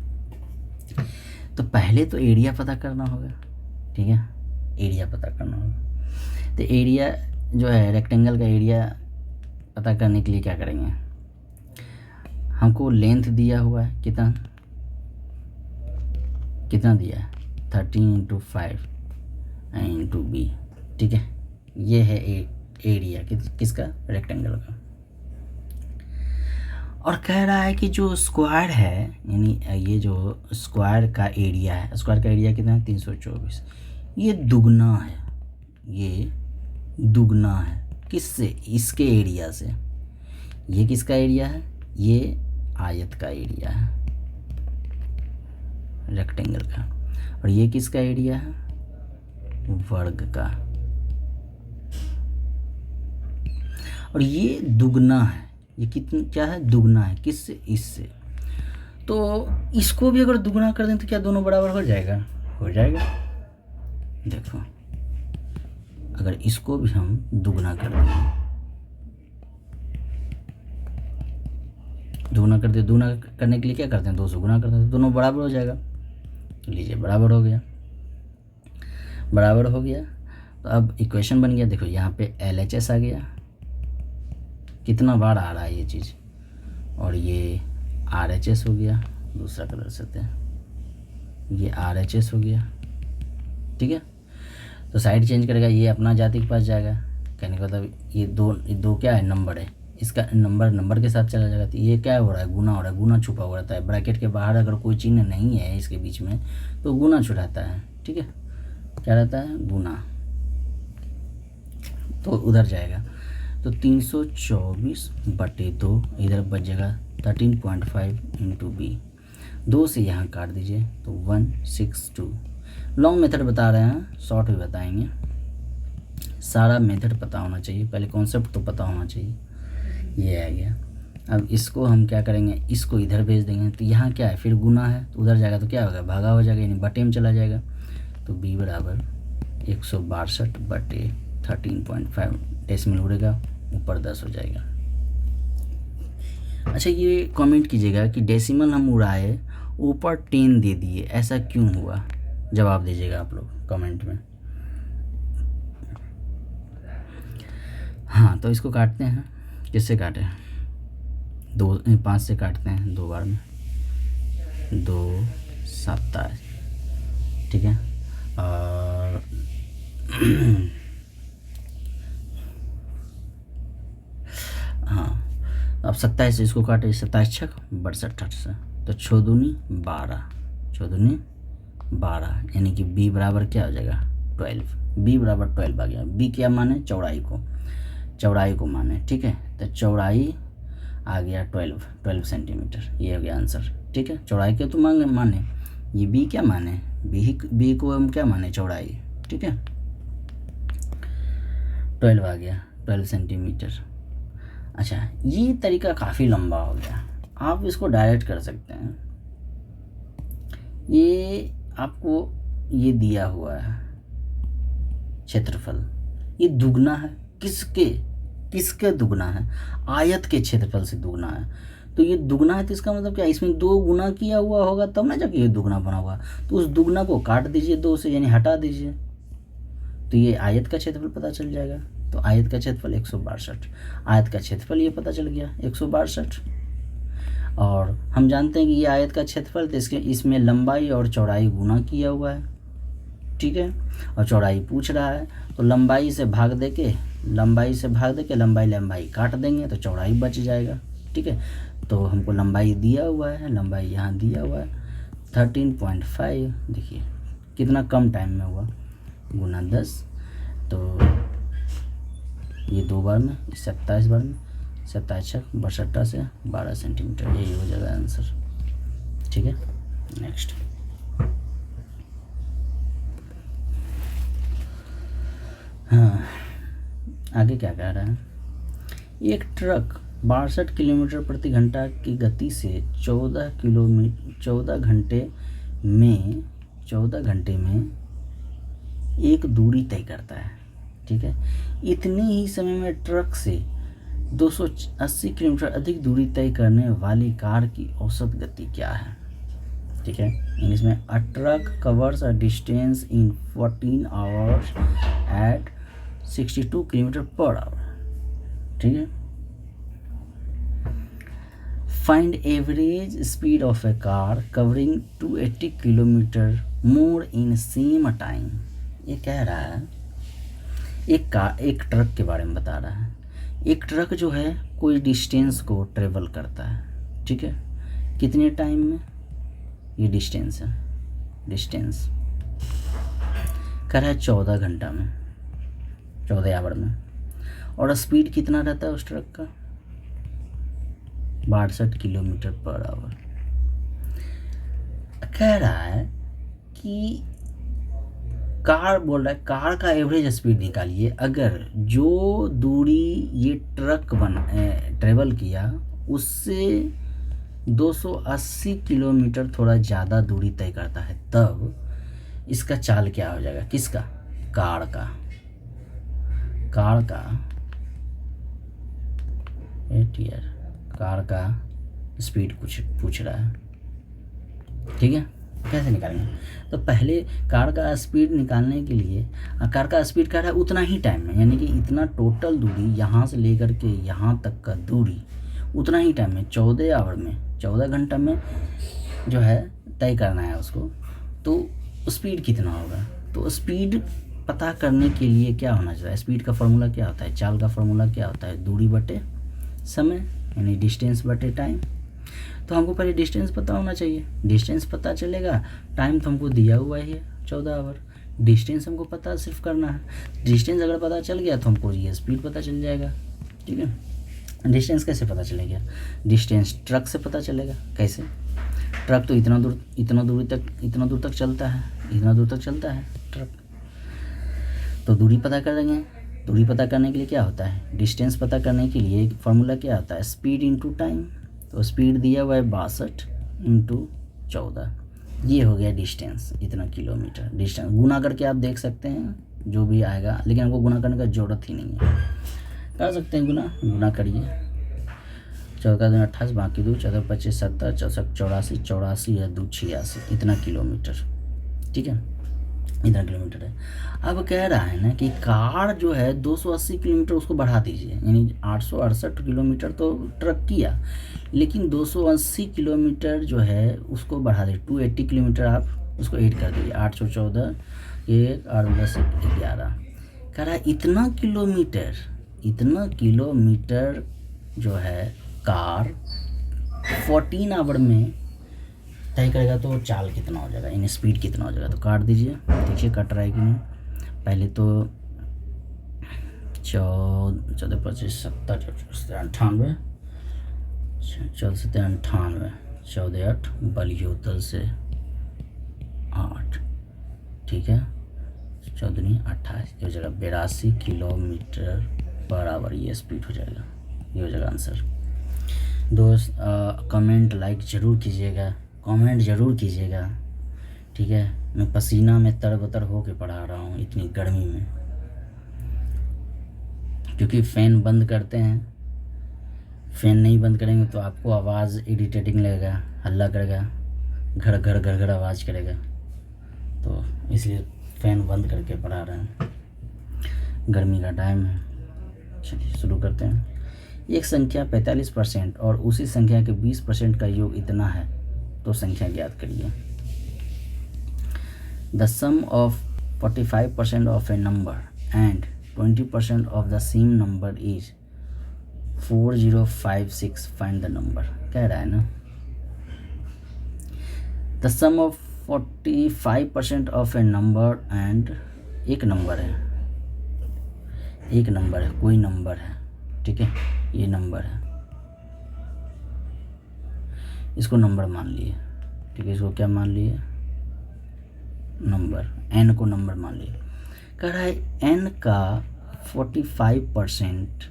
तो पहले तो एरिया पता करना होगा, ठीक है, एरिया पता करना होगा। तो एरिया जो है रेक्टेंगल का एरिया पता करने के लिए क्या करेंगे, हमको लेंथ दिया हुआ है, कितना दिया है 13 इंटू 5 इंटू बी, ठीक है। ये है एरिया किसका, रेक्टेंगल का। और कह रहा है कि जो स्क्वायर है, यानी ये जो स्क्वायर का एरिया है, स्क्वायर का एरिया कितना है 324, ये दुगना है किससे, इसके एरिया से। ये किसका एरिया है, ये आयत का एरिया है रेक्टेंगल का, और ये किसका एरिया है, वर्ग का। और ये दुगना है, ये क्या है, दुगना है किससे, इससे। तो इसको भी अगर दुगना कर दें तो क्या दोनों बराबर हो जाएगा? देखो, अगर इसको भी हम दुगना कर दें, दुगना करने के लिए क्या करते हैं, 2 से गुना करते हैं, तो दोनों बराबर हो जाएगा। लीजिए बराबर हो गया। तो अब इक्वेशन बन गया, देखो यहाँ पे LHS आ गया, कितना बार आ रहा है ये चीज़, और ये RHS हो गया, दूसरा कलर से थे, ये RHS हो गया, ठीक है। तो साइड चेंज करेगा, ये अपना जाति के पास जाएगा, कहने का मतलब ये दो क्या है, नंबर है, इसका नंबर के साथ चला जाएगा। तो ये क्या हो रहा है, गुना हो रहा है, गुना छुपा हुआ रहता है ब्रैकेट के बाहर, अगर कोई चिन्ह नहीं है इसके बीच में तो गुना छुड़ाता है, ठीक है, क्या रहता है, गुना, तो उधर जाएगा। तो 324/2 इधर बचेगा 13.5 इंटू बी, 2 से यहाँ काट दीजिए तो 162। लॉन्ग मेथड बता रहे हैं, शॉर्ट भी बताएंगे, सारा मेथड पता होना चाहिए, पहले कॉन्सेप्ट तो पता होना चाहिए। ये आ गया। अब इसको हम क्या करेंगे, इसको इधर भेज देंगे, तो यहाँ क्या है, फिर गुना है, तो उधर जाएगा तो क्या होगा, भागा हो जाएगा, यानी बटे में चला जाएगा। तो b बराबर 162/13.5, डेसिमल उड़ेगा, ऊपर 10 हो जाएगा। अच्छा, ये कमेंट कीजिएगा कि डेसिमल हम उड़ाए, ऊपर 10 दे दिए, ऐसा क्यों हुआ, जवाब दीजिएगा आप लोग कमेंट में। हाँ, तो इसको काटते हैं, किससे काटें, 5 से काटते हैं, 2 बार में, 2 27, ठीक है। और हाँ, अब 27 से इसको काटे, 27 छक 62 से, तो 6 दूनी 12, यानी कि b बराबर क्या हो जाएगा, 12। b बराबर 12 आ गया। b क्या माने, चौड़ाई को माने, ठीक है। तो चौड़ाई आ गया 12 सेंटीमीटर, ये हो गया आंसर, ठीक है। चौड़ाई के तो माने, ये b क्या माने, b को हम क्या माने, चौड़ाई, ठीक है। 12 आ गया, 12 सेंटीमीटर। अच्छा, ये तरीका काफ़ी लंबा हो गया, आप इसको डायरेक्ट कर सकते हैं। ये आपको ये दिया हुआ है क्षेत्रफल, ये दुगना है किसके किसके दुगना है, आयत के क्षेत्रफल से दुगना है। तो ये दुगना है तो इसका मतलब क्या, इसमें 2 गुना किया हुआ होगा तब ना जाके ये दुगना बना होगा। तो उस दुगना को काट दीजिए 2 से, यानी हटा दीजिए, तो ये आयत का क्षेत्रफल पता चल जाएगा। तो आयत का क्षेत्रफल 162, आयत का क्षेत्रफल ये पता चल गया 162। और हम जानते हैं कि ये आयत का क्षेत्रफल, तो इसमें लंबाई और चौड़ाई गुना किया हुआ है, ठीक है। और चौड़ाई पूछ रहा है, तो लंबाई से भाग दे के लंबाई काट देंगे तो चौड़ाई बच जाएगा, ठीक है। तो हमको लंबाई दिया हुआ है, लंबाई यहाँ दिया हुआ है 13.5, देखिए कितना कम टाइम में हुआ, गुना 10, तो ये 2 बार में 27 बार में 27 62 से 12 सेंटीमीटर, यही हो जाएगा आंसर, ठीक है। नेक्स्ट, हाँ आगे क्या कह रहा है, एक ट्रक 62 किलोमीटर प्रति घंटा की गति से 14 घंटे में एक दूरी तय करता है, ठीक है। इतने ही समय में ट्रक से 280 किलोमीटर अधिक दूरी तय करने वाली कार की औसत गति क्या है, ठीक है। इसमें a truck covers a distance in 14 hours at 62 kilometre per hour, ठीक है। Find average speed of a car covering 280 kilometre more in same time. ये कह रहा है एक ट्रक के बारे में बता रहा है। एक ट्रक जो है कोई डिस्टेंस को ट्रेवल करता है, ठीक है, कितने टाइम में, ये डिस्टेंस है, डिस्टेंस कह रहा है 14 घंटा में, 14 आवर में। और स्पीड कितना रहता है उस ट्रक का, 62 किलोमीटर पर आवर। कह रहा है कि कार बोल रहा है कार का एवरेज स्पीड निकालिए, अगर जो दूरी ये ट्रक ट्रेवल किया उससे 280 किलोमीटर थोड़ा ज़्यादा दूरी तय करता है, तब इसका चाल क्या हो जाएगा, किसका, कार का कार का स्पीड कुछ पूछ रहा है, ठीक है। कैसे निकालेंगे, तो पहले कार का स्पीड निकालने के लिए कार का स्पीड कह रहा है उतना ही टाइम में, यानी कि इतना टोटल दूरी यहाँ से लेकर के यहाँ तक का दूरी उतना ही टाइम में 14 आवर में, 14 घंटा में जो है तय करना है उसको। तो स्पीड कितना होगा, तो स्पीड पता करने के लिए क्या होना चाहिए, स्पीड का फॉर्मूला क्या होता है, चाल का फॉर्मूला क्या होता है, दूरी बटे समय, यानी डिस्टेंस बटे टाइम। तो हमको पहले डिस्टेंस पता होना चाहिए, डिस्टेंस पता चलेगा, टाइम तो हमको दिया हुआ ही है 14 आवर, डिस्टेंस हमको पता सिर्फ करना है। डिस्टेंस अगर पता चल गया तो हमको ये स्पीड पता चल जाएगा, ठीक है। डिस्टेंस कैसे पता चलेगा, डिस्टेंस ट्रक से पता चलेगा। कैसे, ट्रक तो इतना दूर तक चलता है ट्रक, तो दूरी पता कर देंगे। दूरी पता करने के लिए क्या होता है, डिस्टेंस पता करने के लिए फॉर्मूला क्या होता है, स्पीड इंटू टाइम। तो स्पीड दिया हुआ है 62 इंटू 14, ये हो गया डिस्टेंस, इतना किलोमीटर। डिस्टेंस गुना करके आप देख सकते हैं जो भी आएगा, लेकिन हमको गुना करने का ज़रूरत ही नहीं है, कर सकते हैं गुना करिए। 14 दूनी 28, बाकी 2 14 25 70 64 84 या 2 86, इतना किलोमीटर, ठीक है, इतना किलोमीटर है। अब कह रहा है ना कि कार जो है 280 किलोमीटर उसको बढ़ा दीजिए, यानी 868 किलोमीटर तो ट्रक किया, लेकिन 280 किलोमीटर जो है उसको बढ़ा दे, 280 किलोमीटर आप उसको ऐड कर दीजिए, 814 1 8 10 11। कह रहा है इतना किलोमीटर जो है कार 14 आवर में तय करेगा, तो चाल कितना हो जाएगा, यानी स्पीड कितना हो जाएगा। तो काट दीजिए, देखिए कट रहा है कि नहीं। पहले तो 14 25 70 98 14 से 98 14 8 बलियोतल से 8, ठीक है, 14 28 हो जाएगा 82 किलोमीटर पर आवर, ये स्पीड हो जाएगा, ये हो जाएगा आंसर। दोस्त कमेंट लाइक ज़रूर कीजिएगा, कमेंट ज़रूर कीजिएगा, ठीक है। मैं पसीना में तरबतर हो के पढ़ा रहा हूँ इतनी गर्मी में, क्योंकि फ़ैन बंद करते हैं, फ़ैन नहीं बंद करेंगे तो आपको आवाज़ इरिटेटिंग लगेगा, हल्ला करेगा, घर घर घर घर आवाज़ करेगा, तो इसलिए फ़ैन बंद करके पढ़ा रहे हैं, गर्मी का टाइम है। चलिए शुरू करते हैं। एक संख्या 45% और उसी संख्या के 20% का योग इतना है, तो संख्या ज्ञात करिए। The sum of 45% of a number and 20% of the same number is 4056, find the number, कह रहा है ना। The sum of 45% of a number and, एक नंबर है, एक नंबर है, कोई नंबर है, ठीक है, ये नंबर है, इसको नंबर मान लिए, ठीक है, इसको क्या मान लिए, नंबर, n को नंबर मान लिए। कह रहा है n का 45%,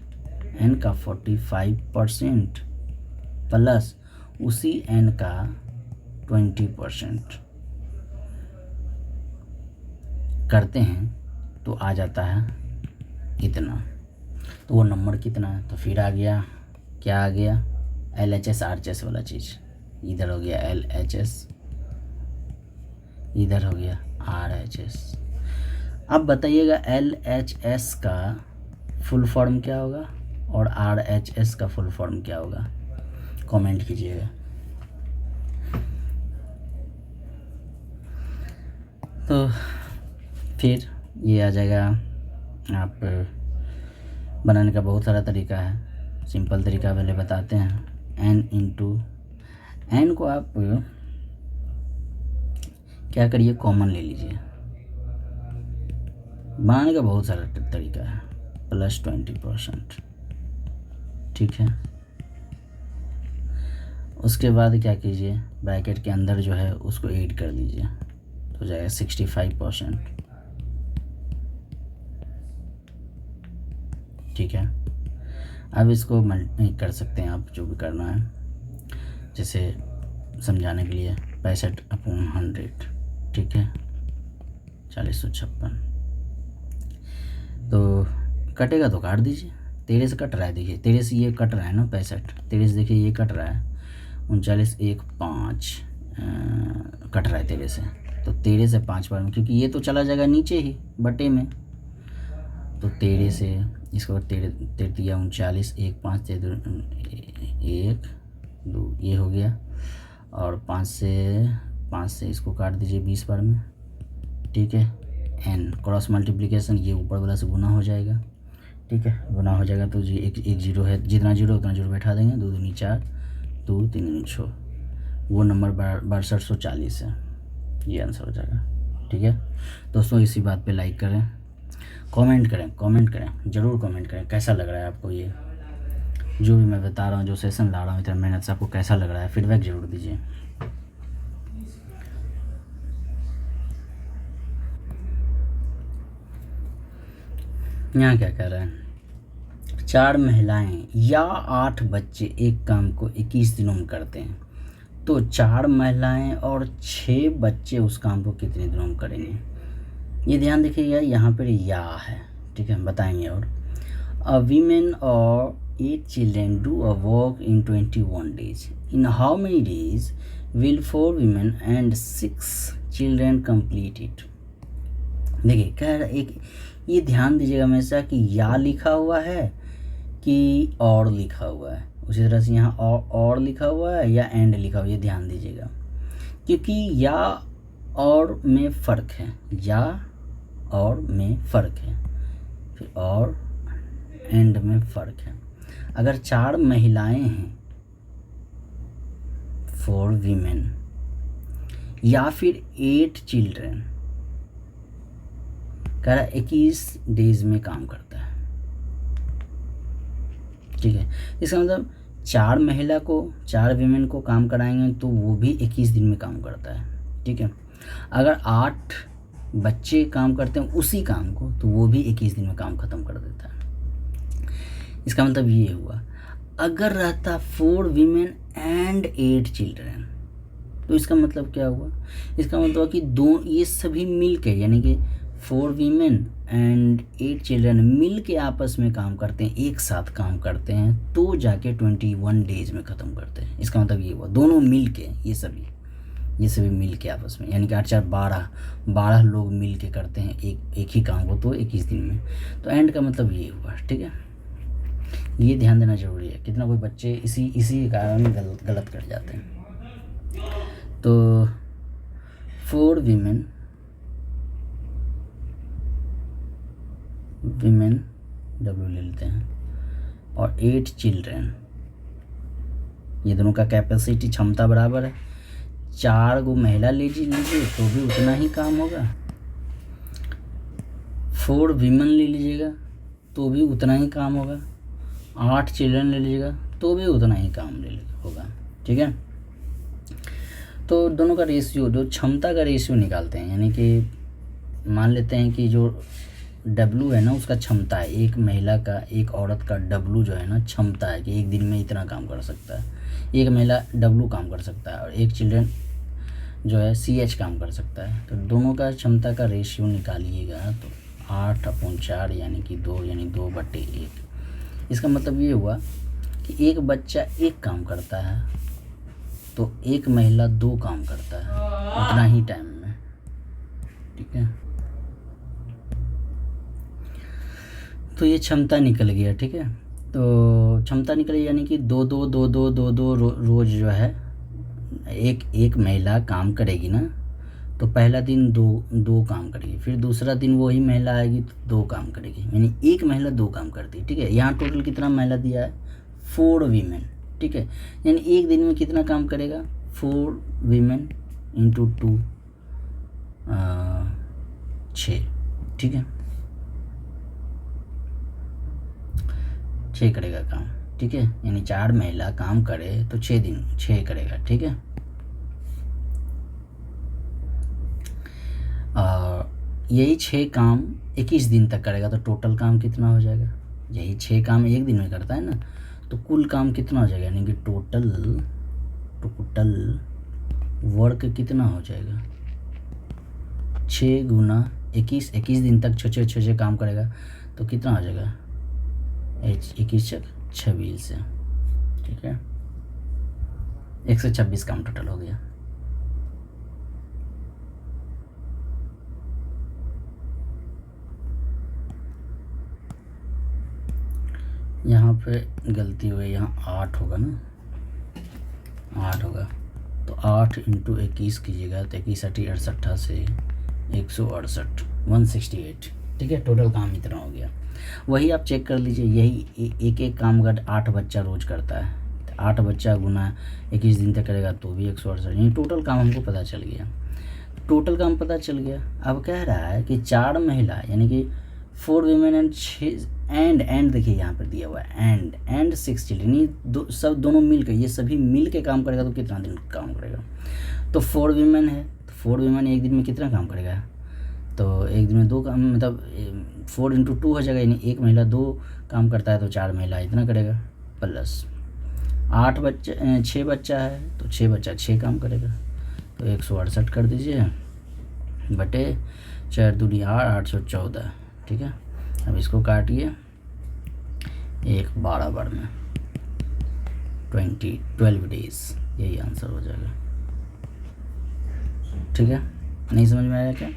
n का 45% प्लस उसी n का 20% करते हैं तो आ जाता है इतना। तो वो नंबर कितना है, तो फिर आ गया, क्या आ गया, LHS RHS वाला चीज़, इधर हो गया LHS, इधर हो गया RHS। अब बताइएगा LHS का फुल फॉर्म क्या होगा और RHS का फुल फॉर्म क्या होगा, कमेंट कीजिएगा। तो फिर ये आ जाएगा। आप बनाने का बहुत सारा तरीका है, सिंपल तरीका पहले बताते हैं। n इंटू n को आप क्या करिए, कॉमन ले लीजिए, बनाने का बहुत सारा तरीका है, प्लस 20%, ठीक है। उसके बाद क्या कीजिए, ब्रैकेट के अंदर जो है उसको ऐड कर दीजिए, तो हो जाएगा 65%, ठीक है। अब इसको मल्टी कर सकते हैं आप, जो भी करना है, जैसे समझाने के लिए 65/100, ठीक है, 4056। तो कटेगा तो काट दीजिए, 13 से कट रहा है, देखिए 13 से ये कट रहा है ना 65, 13 से देखिए ये कट रहा है 39,1,5 कट रहा है 13 से, तो 13 से 5 बार में, क्योंकि ये तो चला जाएगा नीचे ही बटे में, तो 13 से इसको 13 दिया 39, 1,5 1 2, ये हो गया, और 5 से इसको काट दीजिए 20 बार में, ठीक है। n क्रॉस मल्टीप्लिकेशन, ये ऊपर वाला से गुना हो जाएगा, ठीक है, गुना हो जाएगा तो जी एक जीरो है, जितना जीरो उतना जीरो बैठा देंगे, 2 दूनी 4, 2 3 दूनी 6, वो नंबर 6240 है, ये आंसर हो जाएगा, ठीक है। दोस्तों इसी बात पे लाइक करें, कमेंट करें, ज़रूर कमेंट करें, कैसा लग रहा है आपको ये जो भी मैं बता रहा हूँ, जो सेशन ला रहा हूँ इतना मेहनत से, आपको कैसा लग रहा है, फीडबैक ज़रूर दीजिए। यहाँ क्या कह रहा है, 4 महिलाएं या 8 बच्चे एक काम को 21 दिनों में करते हैं, तो 4 महिलाएं और 6 बच्चे उस काम को कितने दिनों में करेंगे। ये ध्यान देखिएगा, यहाँ पर या है, ठीक है, बताएंगे। और अ वीमेन और 8 children do a work in 21 days. In how many days will 4 women and 6 children complete it? देखिए कह रहा एक, ये ध्यान दीजिएगा हमेशा कि या लिखा हुआ है कि और लिखा हुआ है, उसी तरह से यहाँ और लिखा हुआ है या एंड लिखा हुआ है, ये ध्यान दीजिएगा, क्योंकि या और में फ़र्क है, या और में फ़र्क है, फिर और एंड में फ़र्क है। अगर 4 महिलाएं हैं, 4 वीमेन, या फिर 8 चिल्ड्रन, कह रहा 21 डेज में काम करता है, ठीक है। इसका मतलब 4 महिला को 4 वीमेन को काम कराएंगे तो वो भी 21 दिन में काम करता है, ठीक है। अगर 8 बच्चे काम करते हैं उसी काम को तो वो भी 21 दिन में काम ख़त्म कर देता है। इसका मतलब ये हुआ। अगर रहता 4 वीमेन एंड 8 चिल्ड्रन, तो इसका मतलब क्या हुआ, इसका मतलब कि दो ये सभी मिल के, यानी कि 4 वीमेन एंड 8 चिल्ड्रन मिल के आपस में काम करते हैं, एक साथ काम करते हैं, तो जाके 21 डेज में ख़त्म करते हैं। इसका मतलब ये हुआ दोनों मिल के, ये सभी मिल के आपस में, यानी कि 8 4 12 लोग मिल के करते हैं एक ही काम को, तो 21 दिन में। तो एंड का मतलब ये हुआ, ठीक है। ये ध्यान देना जरूरी है, कितना कोई बच्चे इसी कारण गलत कर जाते हैं। तो 4 वीमेन डब्ल्यू ले लेते हैं और 8 चिल्ड्रन, ये दोनों का कैपेसिटी क्षमता बराबर है। 4 को महिला लीजिए तो भी उतना ही काम होगा, 4 वीमेन ले लीजिएगा तो भी उतना ही काम होगा, 8 चिल्ड्रन ले लीजिएगा तो भी उतना ही काम होगा, ठीक है। तो दोनों का रेशियो, जो क्षमता का रेशियो निकालते हैं, यानी कि मान लेते हैं कि जो W है ना उसका क्षमता है, एक महिला का, एक औरत का W जो है ना क्षमता है कि एक दिन में इतना काम कर सकता है, एक महिला W काम कर सकता है और एक चिल्ड्रन जो है CH काम कर सकता है। तो दोनों का क्षमता का रेशियो निकालिएगा तो 8/4 यानी कि 2, यानी 2/1। इसका मतलब ये हुआ कि एक बच्चा एक काम करता है तो एक महिला 2 काम करता है उतना ही टाइम में, ठीक है। तो ये क्षमता निकल गया, ठीक है। तो क्षमता निकली यानी कि 2 रोज जो है एक महिला काम करेगी ना, तो पहला दिन 2 काम करेगी, फिर दूसरा दिन वही महिला आएगी तो 2 काम करेगी, यानी एक महिला 2 काम करती है, ठीक है। यहाँ टोटल कितना महिला दिया है, 4 वीमेन, ठीक है। यानी एक दिन में कितना काम करेगा, 4 वीमेन इंटू 2 6, ठीक है, 6 करेगा काम, ठीक है। यानी 4 महिला काम करे तो 6 दिन 6 करेगा, ठीक है। यही 6 काम 21 दिन तक करेगा तो टोटल काम कितना हो जाएगा, यही 6 काम एक दिन में करता है ना, तो कुल काम कितना हो जाएगा, यानी कि टोटल वर्क कितना हो जाएगा, 6 गुना 21 दिन तक 6 काम करेगा तो कितना हो जाएगा, 21 26 है, ठीक है। 126 काम टोटल हो गया। यहाँ पे गलती हुई, यहाँ 8 होगा ना, 8 होगा तो 8 इंटू 21 कीजिएगा तो 21 68 से 168 168, ठीक है। टोटल काम इतना हो गया। वही आप चेक कर लीजिए, यही एक काम अगर 8 बच्चा रोज करता है तो 8 बच्चा गुना 21 दिन तक करेगा तो भी 168, यानी टोटल काम हमको पता चल गया, टोटल काम पता चल गया। अब कह रहा है कि 4 महिला यानी कि 4 वीमेन एंड 6 एंड देखिए यहाँ पर दिया हुआ है एंड 6 चिल्ड्रन, यानी सब दोनों मिल के, ये सभी मिल के काम करेगा तो कितना दिन काम करेगा। तो 4 वीमेन है तो 4 वीमेन एक दिन में कितना काम करेगा, तो एक दिन में 2 काम, मतलब 4 इंटू 2 हो जाएगा, यानी एक महिला 2 काम करता है तो 4 महिला इतना करेगा, प्लस 6 बच्चा है तो 6 बच्चा 6 काम करेगा तो 168 कर दीजिए बटे 4 दूनी 814, ठीक है। अब इसको काटिए 12 बार में 12 डेज, यही आंसर हो जाएगा, ठीक है। नहीं समझ में आया क्या,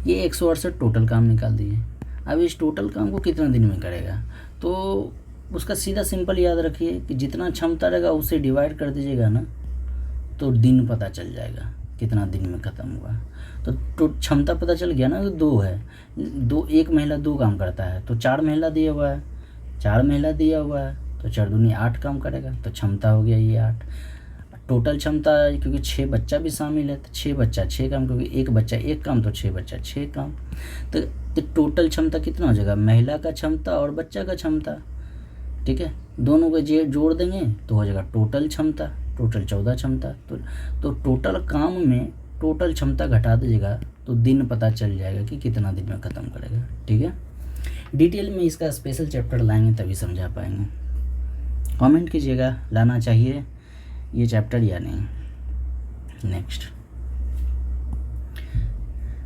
ये 168 टोटल काम निकाल दिए। अब इस टोटल काम को कितना दिन में करेगा, तो उसका सीधा सिंपल याद रखिए कि जितना क्षमता रहेगा उसे डिवाइड कर दीजिएगा ना तो दिन पता चल जाएगा कितना दिन में ख़त्म हुआ। तो क्षमता पता चल गया ना, तो 2 है, एक महिला 2 काम करता है तो 4 महिला दिया हुआ है, 4 महिला दिया हुआ है तो 4 दूनी 8 काम करेगा, तो क्षमता हो गया ये 8। टोटल क्षमता क्योंकि 6 बच्चा भी शामिल है तो 6 बच्चा 6 काम, क्योंकि एक बच्चा 1 काम तो 6 बच्चा 6 काम। तो टोटल क्षमता कितना हो जाएगा, महिला का क्षमता और बच्चा का क्षमता, ठीक है। दोनों को जोड़ देंगे तो हो जाएगा टोटल क्षमता, टोटल 14 क्षमता। तो टोटल काम में टोटल क्षमता घटा दीजिएगा तो दिन पता चल जाएगा कि कितना दिन में ख़त्म करेगा, ठीक है। डिटेल में इसका स्पेशल चैप्टर लाएंगे तभी समझा पाएंगे। कमेंट कीजिएगा लाना चाहिए ये चैप्टर या नहीं। नेक्स्ट,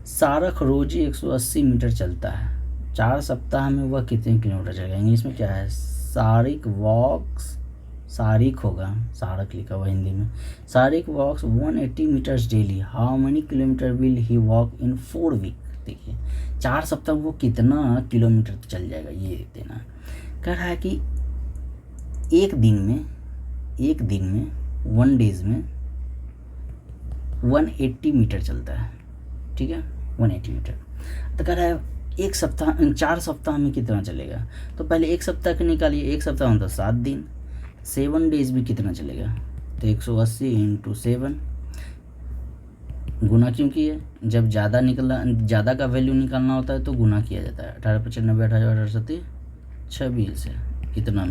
सारक रोज 180 मीटर चलता है, 4 सप्ताह में वह कितने किलोमीटर चलेगा। इंग्लिश में क्या है, सारिक वॉक्स, सारिक होगा, सारक लिखा हुआ हिंदी में, Sarik walks 180 metres daily, how many kilometre will he walk in 4 week. देखिए 4 सप्ताह वो कितना किलोमीटर चल जाएगा ये देना। कह रहा है कि एक दिन में 1 डेज में 180 मीटर चलता है, ठीक है, 180 मीटर। तो कह रहा है 4 सप्ताह में कितना चलेगा। तो पहले 1 सप्ताह के निकालिए, 1 सप्ताह मतलब 7 दिन, 7 डेज भी कितना चलेगा, तो 180 इंटू 7 गुना क्यों किए, जब ज़्यादा का वैल्यू निकालना होता है तो गुना किया जाता है। 1895 18 26 है, इतना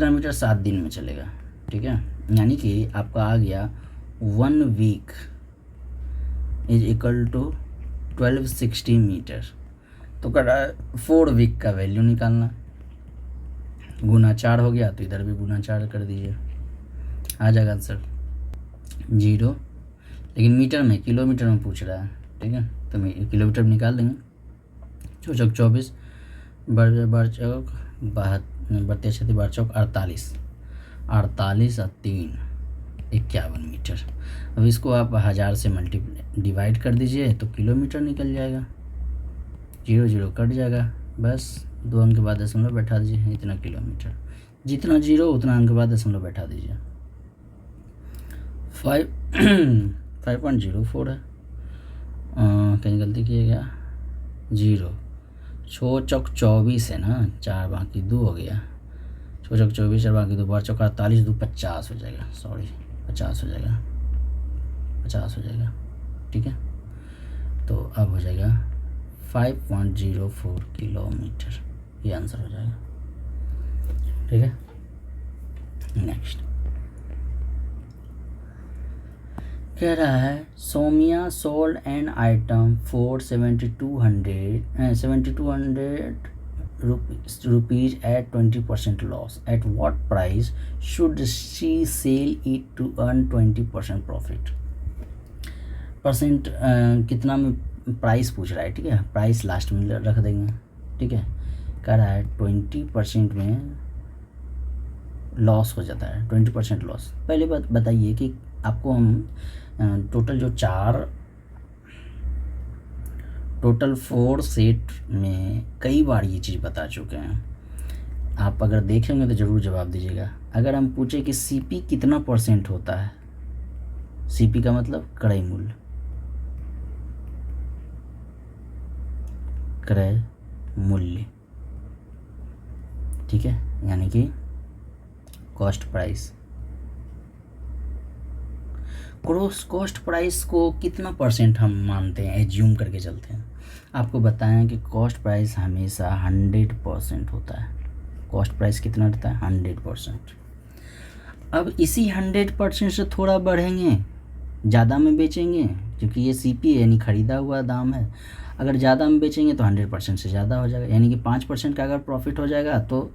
मीटर 7 दिन में चलेगा, ठीक है। यानी कि आपका आ गया 1 week is equal to 1260 metre. तो कर रहा है 4 वीक का वैल्यू निकालना, गुना 4 हो गया तो इधर भी गुना 4 कर दीजिए, आ जाएगा आंसर 0। लेकिन मीटर में, किलोमीटर में पूछ रहा है, ठीक है, तो किलोमीटर में निकाल देंगे। 4 चौक 24, बार चौक 32 12 चौक 48 और 3 51 मीटर। अब इसको आप 1000 से डिवाइड कर दीजिए तो किलोमीटर निकल जाएगा, 0 0 कट जाएगा, बस 2 अंक के बाद दशमलव बैठा दीजिए, इतना किलोमीटर। जितना 0 उतना अंक के बाद दशमलव बैठा दीजिए। 5.04 है, कहीं गलती किएगा, 0 6 चौक 24 है ना, 4 बाकी 2 हो गया, 6 चौक 24 और बाकी 2, 12 चौक 48 2 50 हो जाएगा, सॉरी 50 हो जाएगा, 50 हो जाएगा, ठीक है। तो अब हो जाएगा 5.04 किलोमीटर, ये आंसर हो जाएगा, ठीक है। नेक्स्ट कह रहा है Somiya sold an item for 7200 rupees at 20% loss, at what price should she sell it to earn 20% profit. कितना में प्राइस पूछ रहा है, ठीक है, प्राइस लास्ट में रख देंगे, ठीक है। कह रहा है 20% में लॉस हो जाता है, 20% लॉस। पहले बताइए कि आपको हम टोटल 4 सेट में कई बार ये चीज़ बता चुके हैं, आप अगर देखेंगे तो ज़रूर जवाब दीजिएगा। अगर हम पूछे कि सीपी कितना % होता है, सीपी का मतलब क्रय मूल्य, ठीक है, यानी कि कॉस्ट प्राइस। कॉस्ट प्राइस को कितना % हम मानते हैं, एज्यूम करके चलते हैं। आपको बताएं कि कॉस्ट प्राइस हमेशा 100% होता है। कॉस्ट प्राइस कितना रहता है, 100%। अब इसी 100% से थोड़ा बढ़ेंगे, ज़्यादा में बेचेंगे, क्योंकि ये सीपी है यानी ख़रीदा हुआ दाम है। अगर ज़्यादा में बेचेंगे तो 100% से ज़्यादा हो जाएगा, यानी कि 5% का अगर प्रॉफिट हो जाएगा तो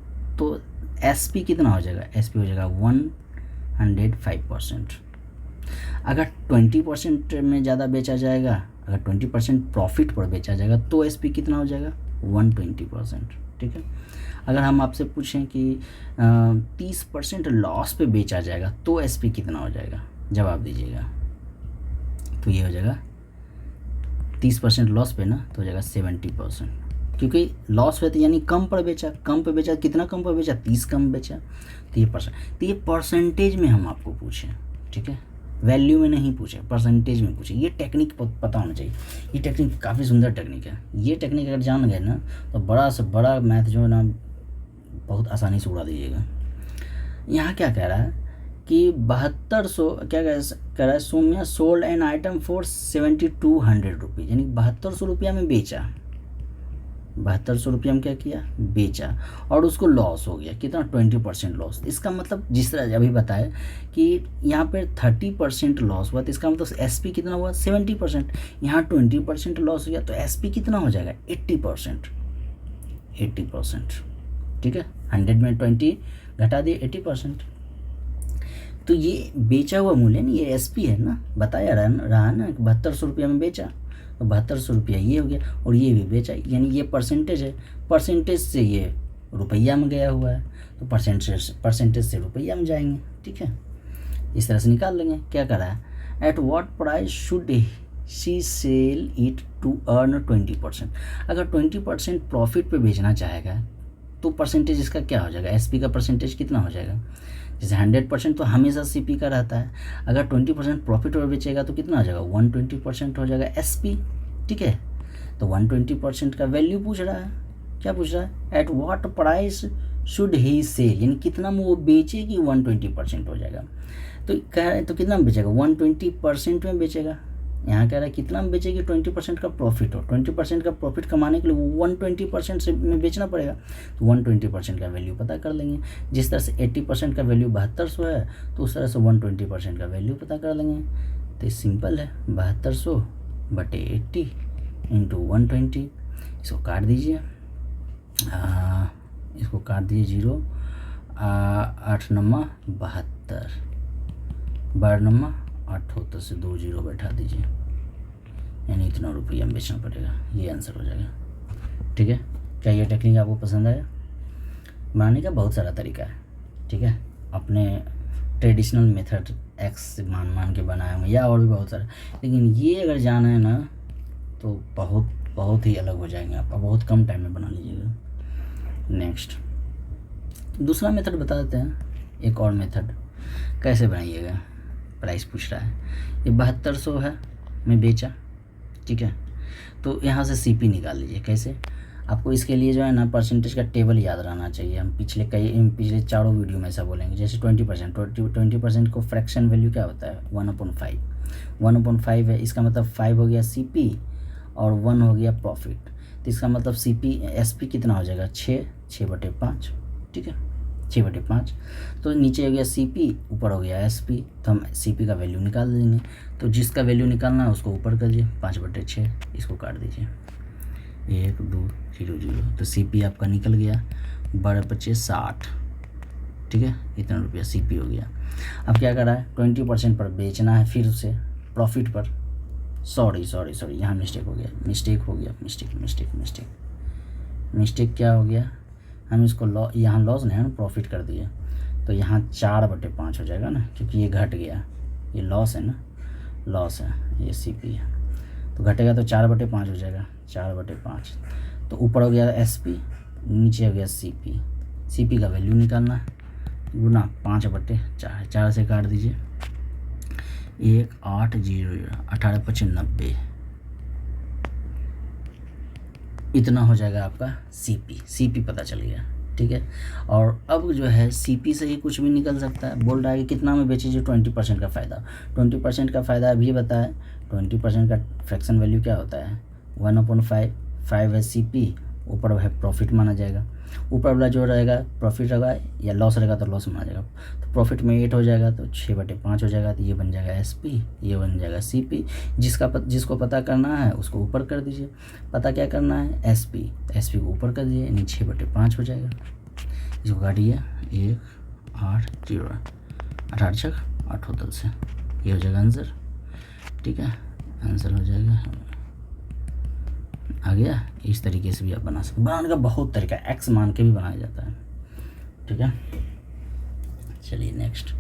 एसपी कितना हो जाएगा, एसपी हो जाएगा 105%। अगर 20% में ज़्यादा बेचा जाएगा, अगर 20% प्रॉफिट पर बेचा जाएगा तो एसपी कितना हो जाएगा, 120%, ठीक है। अगर हम आपसे पूछें कि 30% लॉस पे बेचा जाएगा तो एसपी कितना हो जाएगा, जवाब दीजिएगा। तो ये हो जाएगा 30% लॉस पे ना, तो हो जाएगा 70%, क्योंकि लॉस है तो यानी कम पर बेचा, कितना कम पर बेचा, 30 कम बेचा, तो ये परसेंटेज में हम आपको पूछें, ठीक है, वैल्यू में नहीं पूछे, परसेंटेज में पूछे। ये टेक्निक पता होना चाहिए, ये टेक्निक काफ़ी सुंदर टेक्निक है। ये टेक्निक अगर जान गए ना तो बड़ा से बड़ा मैथ जो है ना बहुत आसानी से उड़ा दीजिएगा। यहाँ क्या कह रहा है कि 7200 क्या कह रहा है, Somiya sold an item for 7200 rupees, यानी 7200 रुपया में बेचा, 7200 रुपया में क्या किया, बेचा, और उसको लॉस हो गया, कितना, 20% लॉस। इसका मतलब जिस तरह अभी बताया कि यहाँ पे 30% लॉस हुआ, तो इसका मतलब एसपी कितना हुआ, 70%। यहाँ 20% लॉस हो गया तो एसपी कितना हो जाएगा, 80%। ठीक है, 100 में 20 घटा दिए 80%। तो ये बेचा हुआ मूल्य नहीं, ये SP है ना, बताया रहा ना, 7200 रुपया में बेचा, तो 7200 रुपया ये हो गया, और ये भी बेचा, यानी ये परसेंटेज है, परसेंटेज से ये रुपया में गया हुआ है, तो परसेंटेज से रुपया में जाएंगे। ठीक है, इस तरह से निकाल लेंगे। क्या करा है, at what price should she sell it to earn 20%। अगर 20% प्रॉफिट पे बेचना चाहेगा तो परसेंटेज इसका क्या हो जाएगा, SP का परसेंटेज कितना हो जाएगा, जैसे 100% तो हमेशा CP का रहता है, अगर 20% प्रॉफिट पर बेचेगा तो कितना हो जाएगा, 120% हो जाएगा SP। ठीक है, तो 120% का वैल्यू पूछ रहा है, क्या पूछ रहा है, at what price should he sell, यानी कितना में वो बेचे कि 120% हो जाएगा। तो कह रहे हैं तो कितना में बेचेगा, 120% में बेचेगा। यहाँ कह रहा है कितना में बेचेगी, 20% का प्रॉफिट हो, 20% का प्रॉफिट कमाने के लिए वो 120% से में बेचना पड़ेगा, तो 120% का वैल्यू पता कर लेंगे। जिस तरह से 80% का वैल्यू 7200 है, तो उस तरह से 120% का वैल्यू पता कर लेंगे। तो सिंपल है, 7200/80 इंटू 120, इसको काट दीजिए, इसको काट दीजिए 0, 8 9 72, 12 9 8 होता से 2 0 बैठा दीजिए, यानी इतना रुपया में बेचना पड़ेगा, ये आंसर हो जाएगा। ठीक है, क्या ये टेक्निक आपको पसंद आया? बनाने का बहुत सारा तरीका है। ठीक है, अपने ट्रेडिशनल मेथड एक्स मान के बनाए होंगे या और भी बहुत सारे, लेकिन ये अगर जाना है ना तो बहुत ही अलग हो जाएंगे आप, बहुत कम टाइम में बना लीजिएगा। नेक्स्ट दूसरा मेथड बता देते हैं, एक और मेथड कैसे बनाइएगा। प्राइस पूछ रहा है, ये 7200 है, मैं बेचा। ठीक है, तो यहाँ से CP निकाल लीजिए। कैसे, आपको इसके लिए जो है ना परसेंटेज का टेबल याद रहना चाहिए। हम पिछले चारों वीडियो में ऐसा बोलेंगे। जैसे 20% को फ्रैक्शन वैल्यू क्या होता है, 1/5। 1/5 है, इसका मतलब 5 हो गया CP और 1 हो गया प्रॉफिट। तो इसका मतलब SP कितना हो जाएगा, 6/5। ठीक है, 6/5। तो नीचे हो गया CP, ऊपर हो गया SP, तो हम CP का वैल्यू निकाल देंगे। तो जिसका वैल्यू निकालना है उसको ऊपर करिए, 5/6, इसको काट दीजिए, 1 2 0 0, तो CP आपका निकल गया 12/5 60। ठीक है, इतना रुपया CP हो गया। अब क्या कर रहा है, 20% पर बेचना है, फिर उसे प्रॉफिट पर, सॉरी यहाँ मिस्टेक हो गया, मिस्टेक क्या हो गया, हम इसको यहाँ लॉस नहीं है ना, प्रॉफिट कर दिए, तो यहाँ 4/5 हो जाएगा ना, क्योंकि ये घट गया, ये लॉस है ना, लॉस है, ये CP है, तो घटेगा तो 4/5 हो जाएगा, 4/5। तो ऊपर हो गया SP, नीचे हो गया CP का वैल्यू निकालना है, गुना 5/4, 4 से काट दीजिए, 1800, 18×5 90, इतना हो जाएगा आपका CP पता चल गया। ठीक है, और अब जो है CP से ही कुछ भी निकल सकता है। बोल रहा है कि कितना में बेचीजिए, 20% का फ़ायदा। 20% का फ़ायदा अभी बताया, 20% का फ्रैक्शन वैल्यू क्या होता है, 1/5, 5 है CP, ऊपर है प्रॉफिट माना जाएगा। ऊपर वाला जो रहेगा प्रॉफिट रहेगा, या लॉस रहेगा तो लॉस माना जाएगा। तो प्रॉफिट में 8 हो जाएगा, तो 6/5 हो जाएगा, तो ये बन जाएगा SP, ये बन जाएगा CP। जिसको पता करना है उसको ऊपर कर दीजिए। पता क्या करना है, SP, तो SP को ऊपर कर दीजिए, यानी 6/5 हो जाएगा। इसको काटिए, 1 8 0, 18 8 होतल से, ये हो जाएगा आंसर। ठीक है, आंसर हो जाएगा, आ गया। इस तरीके से भी आप बना सकते, बनाने का बहुत तरीका, एक्स मान के भी बनाया जाता है। ठीक है, चलिए नेक्स्ट।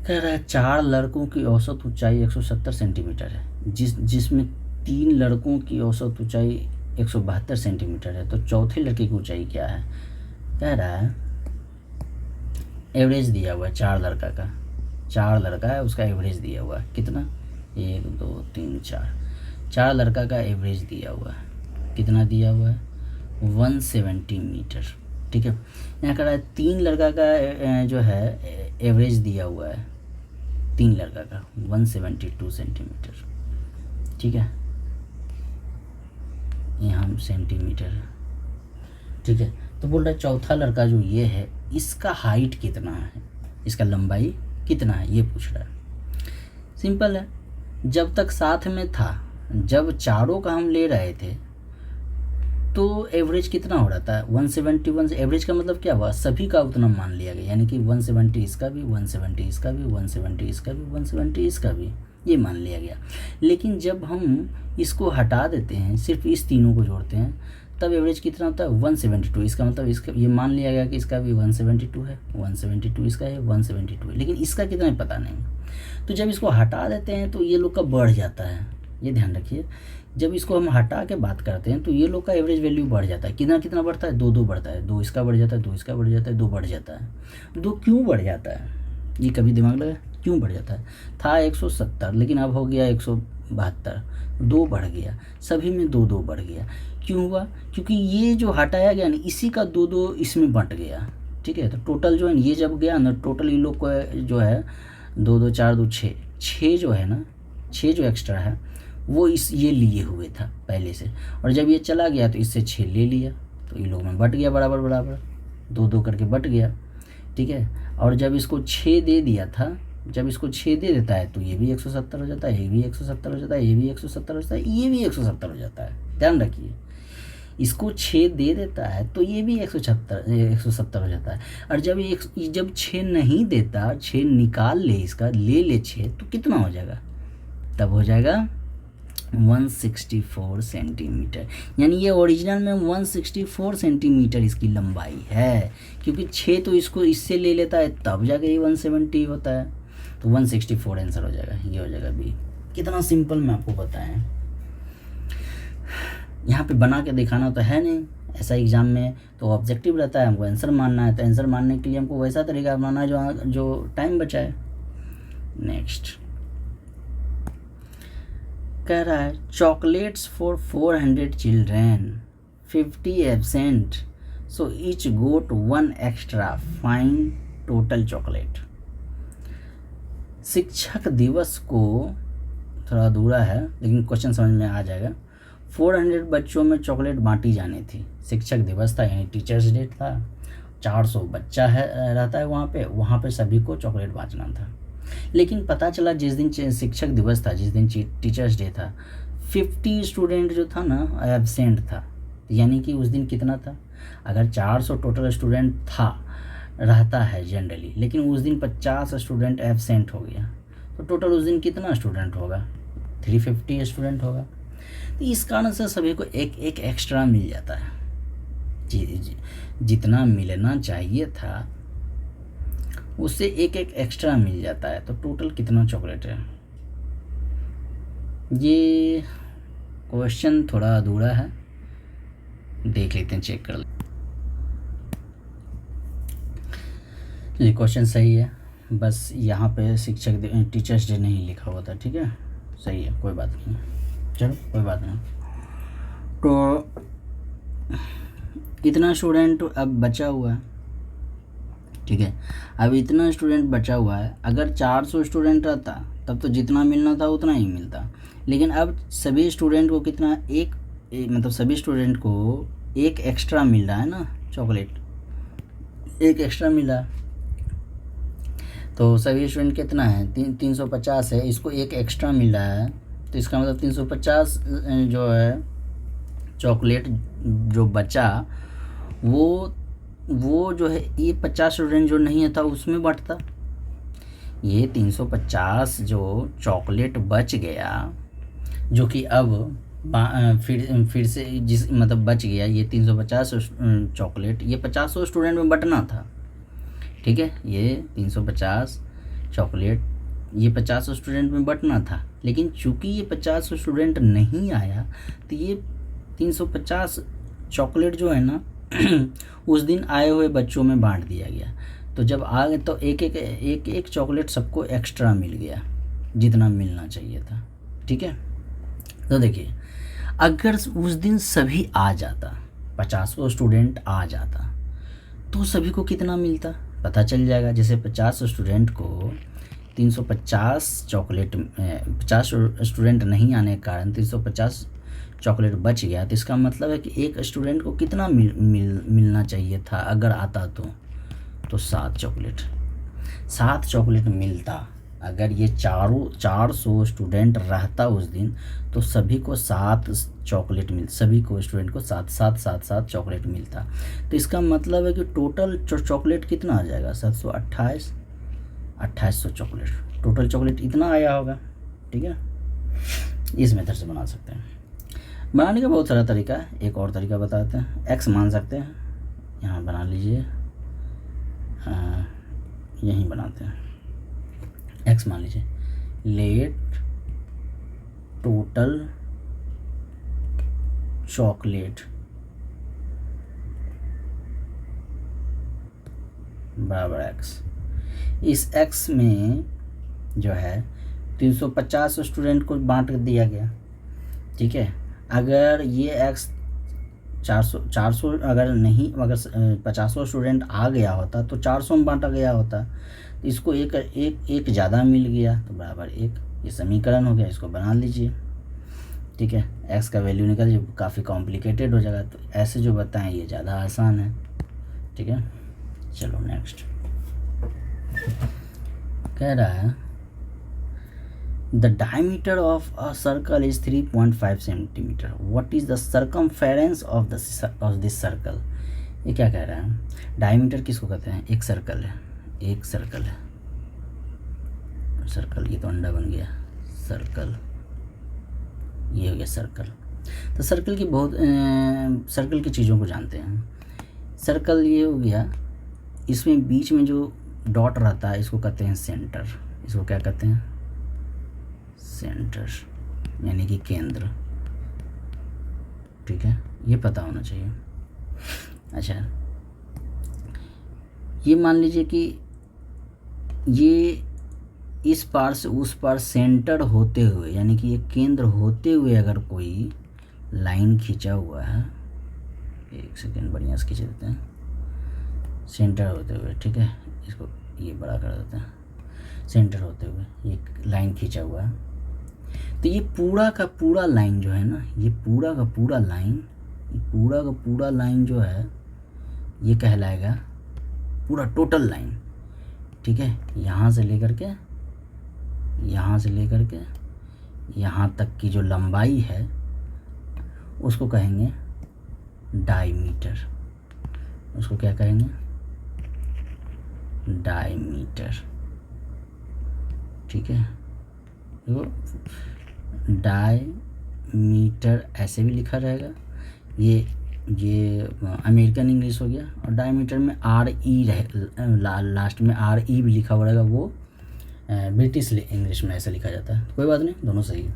कह रहा है 4 लड़कों की औसत ऊंचाई 170 सेंटीमीटर है, जिसमें 3 लड़कों की औसत ऊंचाई 172 सेंटीमीटर है, तो चौथे लड़के की ऊंचाई क्या है। कह रहा है एवरेज दिया हुआ है 4 लड़का का, 4 लड़का है उसका एवरेज दिया हुआ है, कितना, 1 2 3 4 लड़का का एवरेज दिया हुआ है, कितना दिया हुआ है, 170 मीटर। ठीक है, यहाँ कह रहा है 3 लड़का का जो है एवरेज दिया हुआ है, 3 लड़का का 172 सेंटीमीटर। ठीक है, यहाँ सेंटीमीटर। ठीक है, तो बोल रहा है चौथा लड़का जो ये है इसका हाइट कितना है, इसका लंबाई कितना है, ये पूछ रहा है। सिंपल है, जब तक साथ में था, जब चारों का हम ले रहे थे तो एवरेज कितना हो रहा था 171 एवरेज का मतलब क्या हुआ, सभी का उतना मान लिया गया, यानी कि 170 इसका भी, 170 इसका भी, 170 इसका भी, 170 इसका भी, ये मान लिया गया। लेकिन जब हम इसको हटा देते हैं, सिर्फ इस तीनों को जोड़ते हैं, तब एवरेज कितना होता है 172। इसका मतलब इसका ये मान लिया गया कि इसका भी 172 है, 172 इसका है, 172 है, लेकिन इसका कितना है पता नहीं। तो जब इसको हटा देते हैं तो ये लोग का बढ़ जाता है, ये ध्यान रखिए। जब इसको हम हटा के बात करते हैं तो ये लोग का एवरेज वैल्यू बढ़ जाता है। कितना कितना बढ़ता है, 2 बढ़ता है, 2 इसका बढ़ जाता है, 2 इसका बढ़ जाता है, 2 बढ़ जाता है। 2 क्यों बढ़ जाता है, ये कभी दिमाग लगा क्यों बढ़ जाता है। था 170 लेकिन अब हो गया 172, 2 बढ़ गया, सभी में 2 बढ़ गया। क्यों हुआ, क्योंकि ये जो हटाया गया ना इसी का 2 इसमें बंट गया। ठीक है, तो टोटल जो है ये जब गया ना, टोटल इन लोग को जो है 2 4 2 6 जो है ना, 6 जो एक्स्ट्रा है वो ये लिए हुए था पहले से, और जब ये चला गया तो इससे 6 ले लिया, तो इन लोग में बट गया बराबर बराबर, 2 करके बट गया। ठीक है, और जब इसको 6 दे दिया था, जब इसको 6 दे देता है तो ये भी 170 हो जाता है, ये भी 170 हो जाता है, ये भी 170 हो जाता है, ये भी 170 हो जाता है। ध्यान रखिए, इसको 6 दे देता है तो ये भी 170 हो जाता है। और जब 6 नहीं देता, 6 निकाल ले, इसका ले 6 तो कितना हो जाएगा, तब हो जाएगा 164 सेंटीमीटर। यानी ये ओरिजिनल में 164 सेंटीमीटर इसकी लंबाई है, क्योंकि 6 तो इसको इससे ले लेता है तब जाके ये 170 होता है, तो 164 आंसर हो जाएगा, ये हो जाएगा बी। कितना सिंपल मैं आपको बताएं, यहाँ पे बना के दिखाना तो है नहीं। ऐसा एग्जाम में तो ऑब्जेक्टिव रहता है, हमको आंसर मानना है, तो आंसर मानने के लिए हमको वैसा तरीका अपनाना है जो टाइम बचाए। नेक्स्ट कह रहा है chocolates for 400 children, 50 absent, so each got 1 extra, find total chocolate. शिक्षक दिवस को थोड़ा अधूरा है लेकिन क्वेश्चन समझ में आ जाएगा। 400 बच्चों में चॉकलेट बांटी जानी थी, शिक्षक दिवस था यानी टीचर्स डे था, 400 बच्चा रहता है वहाँ पे सभी को चॉकलेट बांटना था। लेकिन पता चला जिस दिन शिक्षक दिवस था, जिस दिन टीचर्स डे था, 50 स्टूडेंट जो था ना एब्सेंट था, यानी कि उस दिन कितना था, अगर 400 टोटल स्टूडेंट रहता है जनरली, लेकिन उस दिन 50 स्टूडेंट एब्सेंट हो गया, तो टोटल उस दिन कितना स्टूडेंट होगा, 350 स्टूडेंट होगा। तो इस कारण से सभी को एक एक्स्ट्रा मिल जाता है, जितना मिलना चाहिए था उससे एक एक्स्ट्रा मिल जाता है। तो टोटल कितना चॉकलेट है, ये क्वेश्चन थोड़ा अधूरा है, देख लेते हैं, चेक कर लेते हैं। क्वेश्चन सही है, बस यहाँ पे शिक्षक टीचर्स डे नहीं लिखा हुआ था। ठीक है, सही है, कोई बात नहीं, चलो कोई बात नहीं। तो इतना स्टूडेंट अब बचा हुआ है, ठीक है, अब इतना स्टूडेंट बचा हुआ है। अगर 400 स्टूडेंट रहता तब तो जितना मिलना था उतना ही मिलता, लेकिन अब सभी स्टूडेंट को कितना मतलब सभी स्टूडेंट को एक एक्स्ट्रा मिल रहा है ना, चॉकलेट एक एक्स्ट्रा मिला। तो सभी स्टूडेंट कितना है 350 है, इसको एक एक्स्ट्रा मिल रहा है, तो इसका मतलब 350 जो है चॉकलेट जो बचा वो जो है ये 50 स्टूडेंट जो नहीं था उसमें बंटता। ये 350 जो चॉकलेट बच गया, जो कि अब फिर से जिस मतलब बच गया, ये 350 चॉकलेट ये 50 स्टूडेंट में बंटना था। ठीक है, ये 350 चॉकलेट ये 50 स्टूडेंट में बंटना था, लेकिन चूंकि ये 50 स्टूडेंट नहीं आया तो ये 350 चॉकलेट जो है ना उस दिन आए हुए बच्चों में बांट दिया गया। तो जब आ गए तो एक चॉकलेट सबको एक्स्ट्रा मिल गया जितना मिलना चाहिए था। ठीक है, तो देखिए अगर उस दिन सभी आ जाता, 50 स्टूडेंट आ जाता, तो सभी को कितना मिलता पता चल जाएगा। जैसे 50 स्टूडेंट को 350 चॉकलेट, 50 स्टूडेंट नहीं आने के कारण 350 चॉकलेट बच गया, तो इसका मतलब है कि एक स्टूडेंट को कितना मिलना चाहिए था अगर आता तो 7 चॉकलेट मिलता अगर ये 400 स्टूडेंट रहता उस दिन तो सभी को 7 चॉकलेट सभी को स्टूडेंट को 7 चॉकलेट मिलता। तो इसका मतलब है कि टोटल चॉकलेट कितना आ जाएगा, 2800 चॉकलेट, टोटल चॉकलेट इतना आया होगा। ठीक है, इस मेथड से बना सकते हैं। बनाने का बहुत सारा तरीका है, एक और तरीका बताते हैं। एक्स मान सकते हैं, यहाँ बना लीजिए, यहीं बनाते हैं। एक्स मान लीजिए, लेट टोटल चॉकलेट बराबर एक्स। इस एक्स में जो है 350 स्टूडेंट को बांट दिया गया। ठीक है, अगर ये एक्स 400 अगर नहीं, अगर 50 स्टूडेंट आ गया होता तो 400 में बांटा गया होता। इसको एक ज़्यादा मिल गया तो बराबर 1, ये समीकरण हो गया। इसको बना लीजिए। ठीक है, एक्स का वैल्यू निकल जो काफ़ी कॉम्प्लिकेटेड हो जाएगा, तो ऐसे जो बताएं ये ज़्यादा आसान है। ठीक है, चलो नेक्स्ट कह रहा है the diameter of a circle is 3.5 centimetre, what is the circumference of this circle. ये क्या कह रहा है, डायमीटर किसको कहते हैं, एक सर्कल है, एक सर्कल है, सर्कल ये तो अंडा बन गया, सर्कल ये हो गया सर्कल। तो सर्कल की बहुत सर्कल की चीज़ों को जानते हैं। सर्कल ये हो गया, इसमें बीच में जो डॉट रहता है इसको कहते हैं सेंटर। इसको क्या कहते हैं, सेंटर, यानी कि केंद्र। ठीक है, ये पता होना चाहिए। अच्छा, ये मान लीजिए कि ये इस पार से उस पार सेंटर होते हुए, यानी कि ये केंद्र होते हुए अगर कोई लाइन खींचा हुआ है, एक सेकेंड बढ़िया से खींच देते हैं, सेंटर होते हुए। ठीक है, इसको ये बड़ा कर देते हैं, सेंटर होते हुए ये लाइन खींचा हुआ है। तो ये पूरा का पूरा लाइन जो है ना, ये पूरा का पूरा लाइन, ये पूरा का पूरा लाइन जो है ये कहलाएगा पूरा टोटल लाइन। ठीक है, यहाँ से लेकर के यहाँ तक की जो लंबाई है उसको कहेंगे डायमीटर। उसको क्या कहेंगे, डायमीटर। ठीक है, देखो डायमीटर ऐसे भी लिखा रहेगा, ये अमेरिकन इंग्लिश हो गया, और डायमीटर में RE लास्ट में RE भी लिखा हुआ रहेगा, वो ब्रिटिश इंग्लिश में ऐसा लिखा जाता है। कोई बात नहीं, दोनों सही है।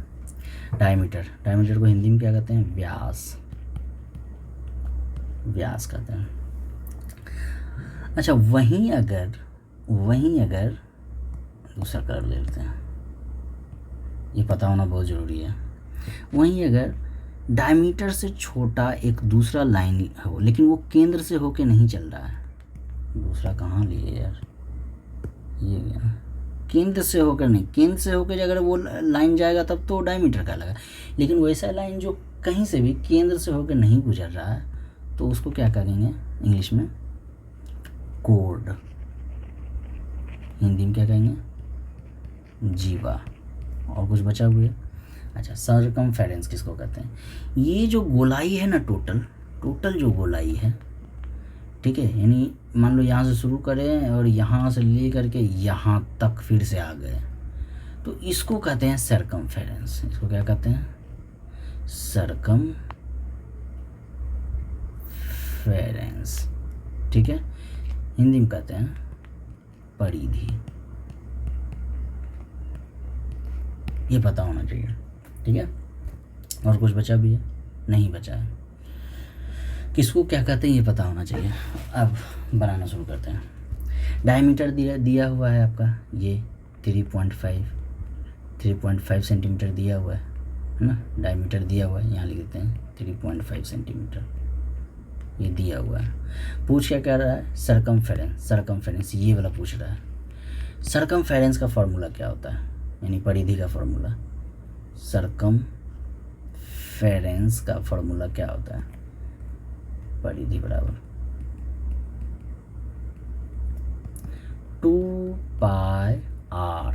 डायमीटर को हिंदी में क्या कहते हैं, व्यास, व्यास कहते हैं। अच्छा, वहीं अगर दूसरा कलर ले लेते हैं, ये पता होना बहुत ज़रूरी है। वहीं अगर डायमीटर से छोटा एक दूसरा लाइन हो, लेकिन वो केंद्र से होके नहीं चल रहा है, दूसरा कहाँ लिए यार, ये गया, केंद्र से होकर नहीं, केंद्र से होकर अगर वो लाइन जाएगा तब तो डायमीटर का लगा। लेकिन वैसा लाइन जो कहीं से भी केंद्र से होकर नहीं गुजर रहा है तो उसको क्या कहेंगे इंग्लिश में, कोड। हिंदी में क्या कहेंगे, जीवा। और कुछ बचा हुआ है। अच्छा, सर्कमफेरेंस किसको कहते हैं, ये जो गोलाई है ना, टोटल जो गोलाई है, ठीक है, यानी मान लो यहाँ से शुरू करें और यहाँ से ले करके यहाँ तक फिर से आ गए, तो इसको कहते हैं सर्कमफेरेंस। इसको क्या कहते हैं, सर्कमफेरेंस। ठीक है, हिंदी में कहते हैं परिधि। ये पता होना चाहिए। ठीक है, और कुछ बचा भी है, नहीं बचा है, किसको क्या कहते हैं ये पता होना चाहिए। अब बनाना शुरू करते हैं। डायमीटर दिया हुआ है आपका, ये 3.5 सेंटीमीटर दिया हुआ है ना, डायमीटर दिया हुआ है, यहाँ लिख देते हैं 3.5 सेंटीमीटर, ये दिया हुआ है। पूछ क्या कह रहा है, सर्कमफेरेंस ये वाला पूछ रहा है। सर्कमफेरेंस का फॉर्मूला क्या होता है, यानी परिधि का फॉर्मूला, सर्कमफेरेंस का फॉर्मूला क्या होता है, परिधि बराबर 2 पाई r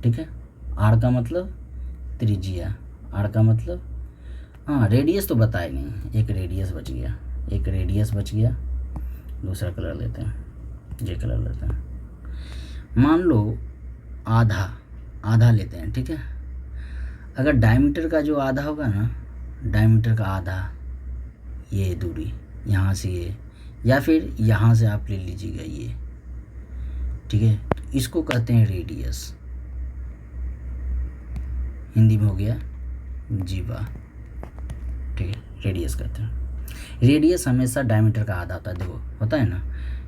ठीक है। आर का मतलब त्रिज्या, आर का मतलब, हाँ रेडियस तो बताए नहीं, एक रेडियस बच गया, एक रेडियस बच गया। दूसरा कलर लेते हैं, ये कलर लेते हैं। मान लो आधा, आधा लेते हैं, ठीक है। अगर डायमीटर का जो आधा होगा ना, डायमीटर का आधा, ये दूरी यहाँ से ये, या फिर यहाँ से आप ले लीजिएगा ये, ठीक है। तो इसको कहते हैं रेडियस, हिंदी में हो गया जीवा, ठीक है। रेडियस कहते हैं। रेडियस हमेशा डायमीटर का आधा होता है, देखो होता है ना,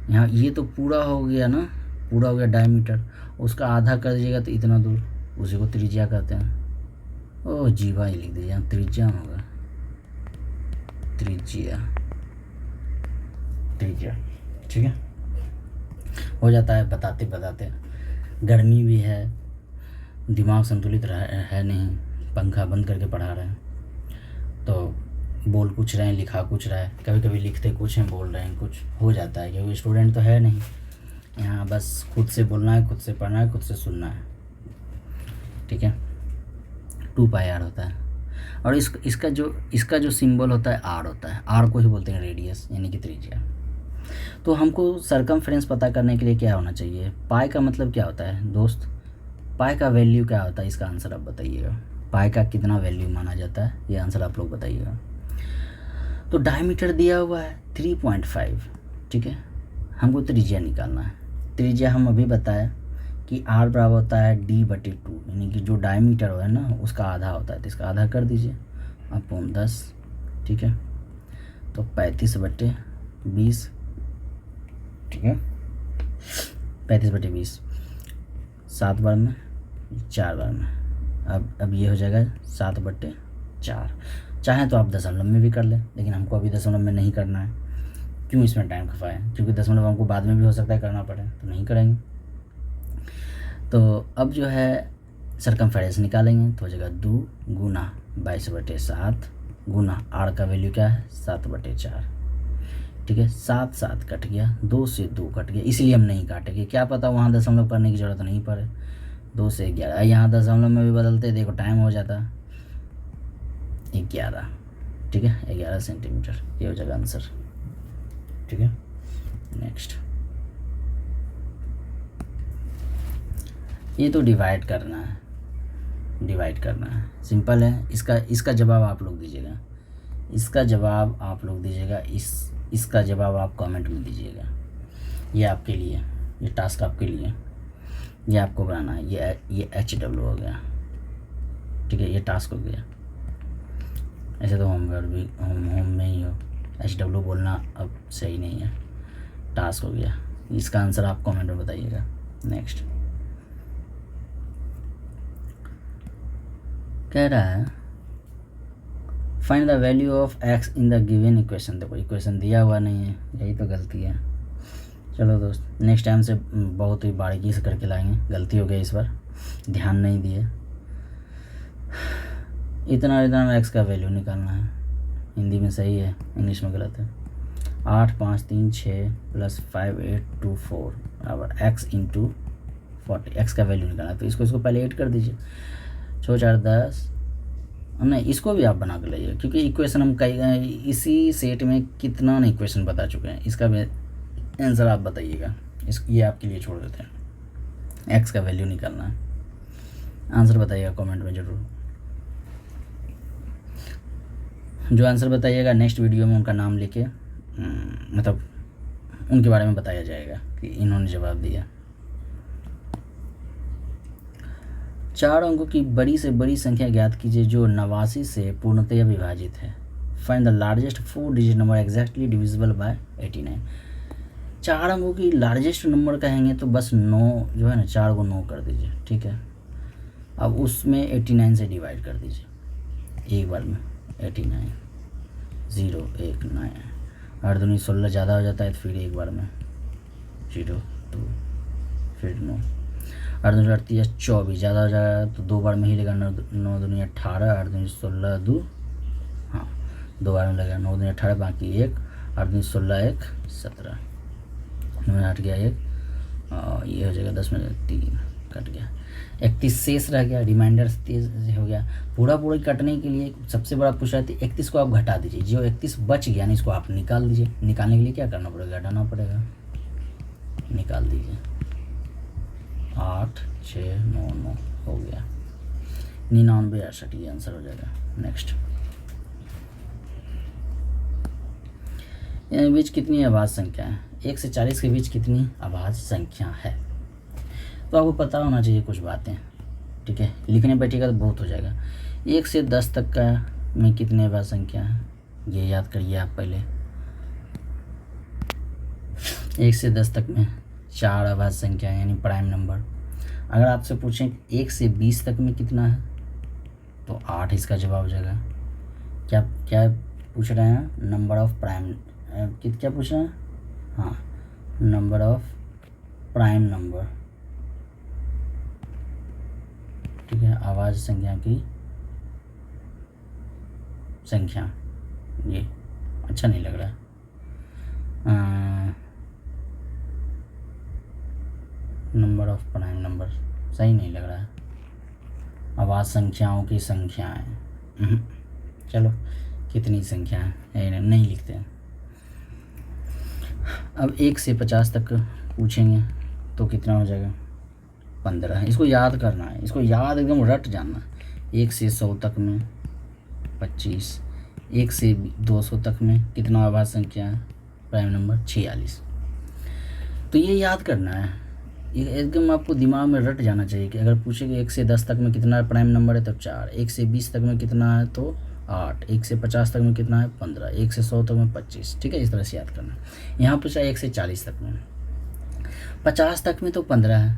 यहाँ ये तो पूरा हो गया ना, पूरा हो गया डायमीटर, उसका आधा कर दीजिएगा तो इतना दूर, उसी को त्रिज्या कहते हैं। ओह जीवा ही लिख दीजिए, यहाँ त्रिज्या होगा, त्रिज्या, त्रिज्या, ठीक है। हो जाता है बताते बताते। गर्मी भी है, दिमाग संतुलित है नहीं, पंखा बंद करके पढ़ा रहे हैं, तो बोल कुछ रहे हैं, लिखा कुछ रहा है, कभी कभी लिखते कुछ हैं, बोल रहे हैं कुछ, हो जाता है क्योंकि स्टूडेंट तो है नहीं यहाँ, बस खुद से बोलना है, खुद से पढ़ना है, खुद से सुनना है, ठीक है। 2πr होता है, और इसका जो सिंबल होता है आर होता है, आर को ही बोलते हैं रेडियस यानी कि त्रिज्या। तो हमको सरकमफ्रेंस पता करने के लिए क्या होना चाहिए, पाई का मतलब क्या होता है दोस्त, पाई का वैल्यू क्या होता है, इसका आंसर आप बताइएगा। पाई का कितना वैल्यू माना जाता है, ये आंसर आप लोग बताइएगा। तो डायमीटर दिया हुआ है 3.5, ठीक है। हमको त्रिज्या निकालना है। त्रिज्या हम अभी बताया कि r बराबर होता है d/2, यानी कि जो डायमीटर है ना उसका आधा होता है, तो इसका आधा कर दीजिए अपॉन 10, ठीक है। तो 35/20, ठीक है। 35/20 7 बार में, 4 बार में, अब ये हो जाएगा 7/4। चाहें तो आप दशमलव में भी कर लें, लेकिन हमको अभी दशमलव में नहीं करना है, क्यों इसमें टाइम खपाएं, क्योंकि दशमलव हमको बाद में भी हो सकता है करना पड़े, तो नहीं करेंगे। तो अब जो है सरकमफेरेंस निकालेंगे, तो हो जाएगा 2 गुना 22/7 गुना आर का वैल्यू क्या है 7/4, ठीक है। 7 7 कट गया, 2 से 2 कट गया, इसलिए हम नहीं काटेंगे, क्या पता वहाँ दशमलव करने की ज़रूरत नहीं पड़े। 2 से 11, यहाँ दशमलव में भी बदलते, देखो टाइम हो जाता 11, ठीक है। 11 सेंटीमीटर, ये हो जाएगा आंसर, ठीक है। नेक्स्ट, ये तो डिवाइड करना है, डिवाइड करना है, सिंपल है। इसका जवाब आप लोग दीजिएगा, इसका जवाब आप लोग दीजिएगा, इसका जवाब आप कमेंट में दीजिएगा। ये आपके लिए, ये टास्क आपके लिए, ये आपको बनाना है। ये HW हो गया, ठीक है, ये टास्क हो गया। ऐसे तो होमवर्क भी होम में ही हो, HW बोलना अब सही नहीं है, टास्क हो गया। इसका आंसर आप कमेंट में बताइएगा। नेक्स्ट कह रहा है find the value of x in the given equation. देखो इक्वेशन दिया हुआ नहीं है, यही तो गलती है। चलो दोस्त, नेक्स्ट टाइम से बहुत ही बारीकी से करके लाएंगे, गलती हो गई इस बार, ध्यान नहीं दिए। इतना x का वैल्यू निकालना है, हिंदी में सही है, इंग्लिश में गलत है। 8 5 3 6 + 5 8 2 4 बराबर x × 40, x का वैल्यू निकालना है। तो इसको पहले 8 कर दीजिए, 6 4 10, नहीं इसको भी आप बना कर लाइए, क्योंकि इक्वेशन हम कई इसी सेट में कितना ना इक्वेशन बता चुके हैं। इसका भी आंसर आप बताइएगा, ये आपके लिए छोड़ देते हैं। एक्स का वैल्यू निकालना है, आंसर बताइएगा कमेंट में ज़रूर। जो आंसर बताइएगा नेक्स्ट वीडियो में उनका नाम लेके मतलब उनके बारे में बताया जाएगा कि इन्होंने जवाब दिया। 4 अंकों की बड़ी से बड़ी संख्या ज्ञात कीजिए जो 89 से पूर्णतया विभाजित है। Find the largest 4 digit number exactly divisible by 89। 4 अंकों की लार्जेस्ट नंबर कहेंगे तो बस 9 जो है ना, 4 को 9 कर दीजिए, ठीक है। अब उसमें 89 से डिवाइड कर दीजिए एक बार में, 89 0 1 9, 8 दूनी 16 ज़्यादा हो जाता है, तो फिर एक बार में 0 2 फिर 9, 8 दूनी 38 24 ज़्यादा हो जाएगा तो 2 बार में ही लेगा, 9 दूनी 18, 8 दूनी 16 2, हाँ 2 बार में लगेगा, 9 दूनी 18 बाकी 1, 8 दूनी 16 1 17, 9 में हट गया 1, ये हो जाएगा 10 में 3, कट गया। 31 शेष रह गया, रिमाइंडर 30 हो गया। पूरा पूरा कटने के लिए सबसे बड़ा पूछा है 31 को आप घटा दीजिए, जो 31 बच गया ना इसको आप निकाल दीजिए। निकालने के लिए क्या करना पड़ेगा, घटाना पड़ेगा। निकाल दीजिए, 8 6 9 9 हो गया, 99 68 ये आंसर हो जाएगा। नेक्स्ट, बीच कितनी अभाज्य संख्या है? 1 से 40 के बीच कितनी अभाज्य संख्या है? तो आपको पता होना चाहिए कुछ बातें, ठीक है। लिखने बैठिएगा तो बहुत हो जाएगा। 1 से 10 तक का में कितने अभाज्य संख्या है ये याद करिए आप पहले। 1 से 10 तक में 4 अभाज्य संख्या है, यानी प्राइम नंबर। अगर आपसे पूछें 1 से 20 तक में कितना है तो 8 इसका जवाब हो जाएगा। क्या क्या पूछ रहे हैं? नंबर ऑफ प्राइम, क्या पूछ रहे हैं? हाँ, नंबर ऑफ प्राइम नंबर, ठीक है, अभाज्य संख्या की संख्या। ये अच्छा नहीं लग रहा है। नंबर ऑफ प्राइम नंबर सही नहीं लग रहा है। अभाज्य संख्याओं की संख्याएं, चलो कितनी संख्याएं नहीं लिखते हैं। अब 1 से 50 तक पूछेंगे तो कितना हो जाएगा? 15। इसको याद करना है, इसको याद एकदम रट जाना। 1 से 100 तक में 25। 1 से 200 तक में कितना अभाज्य संख्या है? Prime number 46। तो ये याद करना है, ये एकदम आपको दिमाग में रट जाना चाहिए कि अगर पूछेंगे 1 से 10 तक में कितना प्राइम नंबर है तो 4, 1 से 20 तक में कितना है तो 8, 1 से 50 तक में कितना है 15, 1 से 100 तक में 25, ठीक है। इस तरह से याद करना। यहाँ पूछा 1 से 40 तक में, 50 तक में तो 15 है,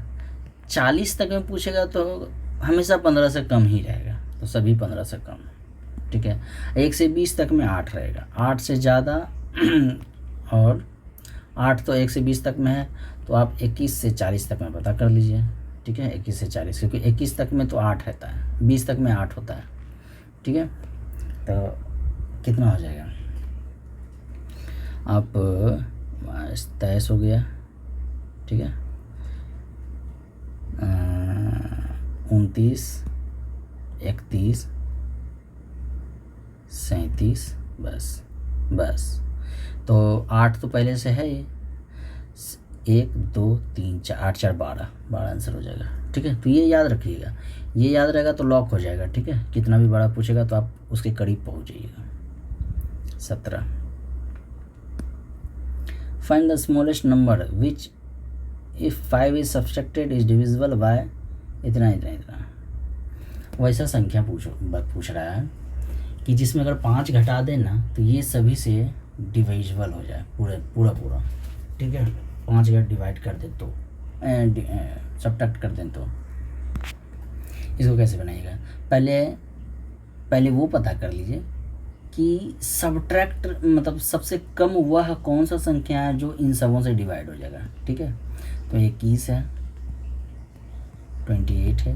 40 तक में पूछेगा तो हमेशा 15 से कम ही रहेगा, तो सभी 15 से कम, ठीक है। 1 से 20 तक में 8 रहेगा, 8 से ज़्यादा और 8 तो 1 से 20 तक में है, तो आप 21 से 40 तक में पता कर लीजिए, ठीक है। 21 से 40, क्योंकि 21 तक में तो 8 रहता है, 20 तक में 8 होता है, ठीक है। तो कितना हो जाएगा? आप 23 हो गया, ठीक है। 29, 31, 37, बस। तो 8 तो पहले से है, 1 2 3 4 8 4 12 आंसर हो जाएगा, ठीक है। तो ये याद रखिएगा, ये याद रहेगा तो लॉक हो जाएगा, ठीक है। कितना भी बड़ा पूछेगा तो आप उसके करीब पहुंच जाइएगा। 17, find the smallest number which if 5 is subtracted is divisible by इतना। वैसा संख्या पूछ रहा है कि जिसमें अगर 5 घटा दें ना तो ये सभी से डिविजिबल हो जाए, पूरा, ठीक है। 5 अगर डिवाइड कर दें तो सब्ट्रैक्ट कर दें तो इसको कैसे बनाइएगा? पहले वो पता कर लीजिए कि सब्ट्रैक्ट मतलब सबसे कम वह कौन सा संख्या है जो इन सबों से डिवाइड हो जाएगा, ठीक है। तो 21 है, 28 है,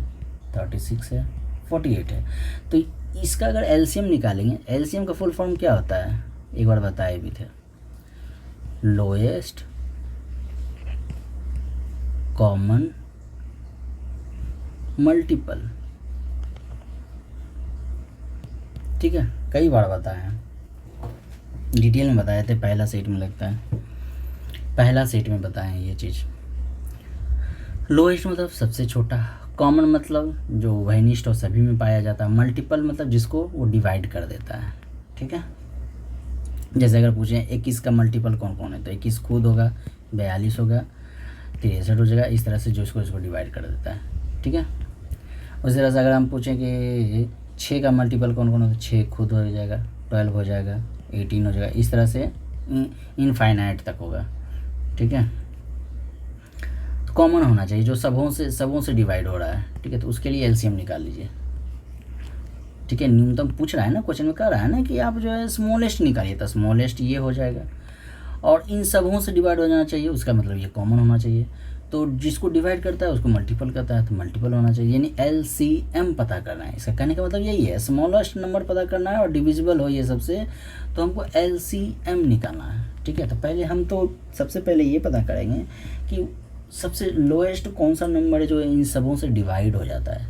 36 है, 48 है। तो इसका अगर एलसीएम निकालेंगे, एलसीएम का फुल फॉर्म क्या होता है एक बार बताए भी थे? लोएस्ट कॉमन मल्टीपल, ठीक है। कई बार बताए हैं, डिटेल में बताए थे, पहला सेट में लगता है, पहला सेट में बताए हैं ये चीज़। लोएस्ट मतलब सबसे छोटा, कॉमन मतलब जो वैनिष्ट और सभी में पाया जाता है, मल्टीपल मतलब जिसको वो डिवाइड कर देता है, ठीक है। जैसे अगर पूछें 21 का मल्टीपल कौन कौन है तो 21 खुद होगा, 42 होगा, 63 हो जाएगा, इस तरह से जो इसको डिवाइड कर देता है, ठीक है। उसी तरह से अगर हम पूछें कि 6 का मल्टीपल कौन कौन है तो 6 खुद हो जाएगा, 12 हो जाएगा, 18 हो जाएगा, इस तरह से इनफाइनाइट तक होगा, ठीक है। तो कॉमन होना चाहिए जो सबों से डिवाइड हो रहा है, ठीक है। तो उसके लिए एलसीएम निकाल लीजिए, ठीक है। न्यूनतम पूछ रहा है ना, क्वेश्चन में कह रहा है ना कि आप जो है स्मॉलेस्ट निकालिए, तो स्मॉलेस्ट ये हो जाएगा और इन सबों से डिवाइड हो जाना चाहिए, उसका मतलब ये कॉमन होना चाहिए। तो जिसको डिवाइड करता है उसको मल्टीपल करता है तो मल्टीपल होना चाहिए, यानी एलसीएम पता करना है। इसका कहने का मतलब यही है, स्मॉलेस्ट नंबर पता करना है और डिविजिबल हो ये सबसे, तो हमको एलसीएम निकालना है, ठीक है। तो पहले हम तो सबसे पहले ये पता करेंगे कि सबसे लोएस्ट कौन सा नंबर है जो इन सबों से डिवाइड हो जाता है?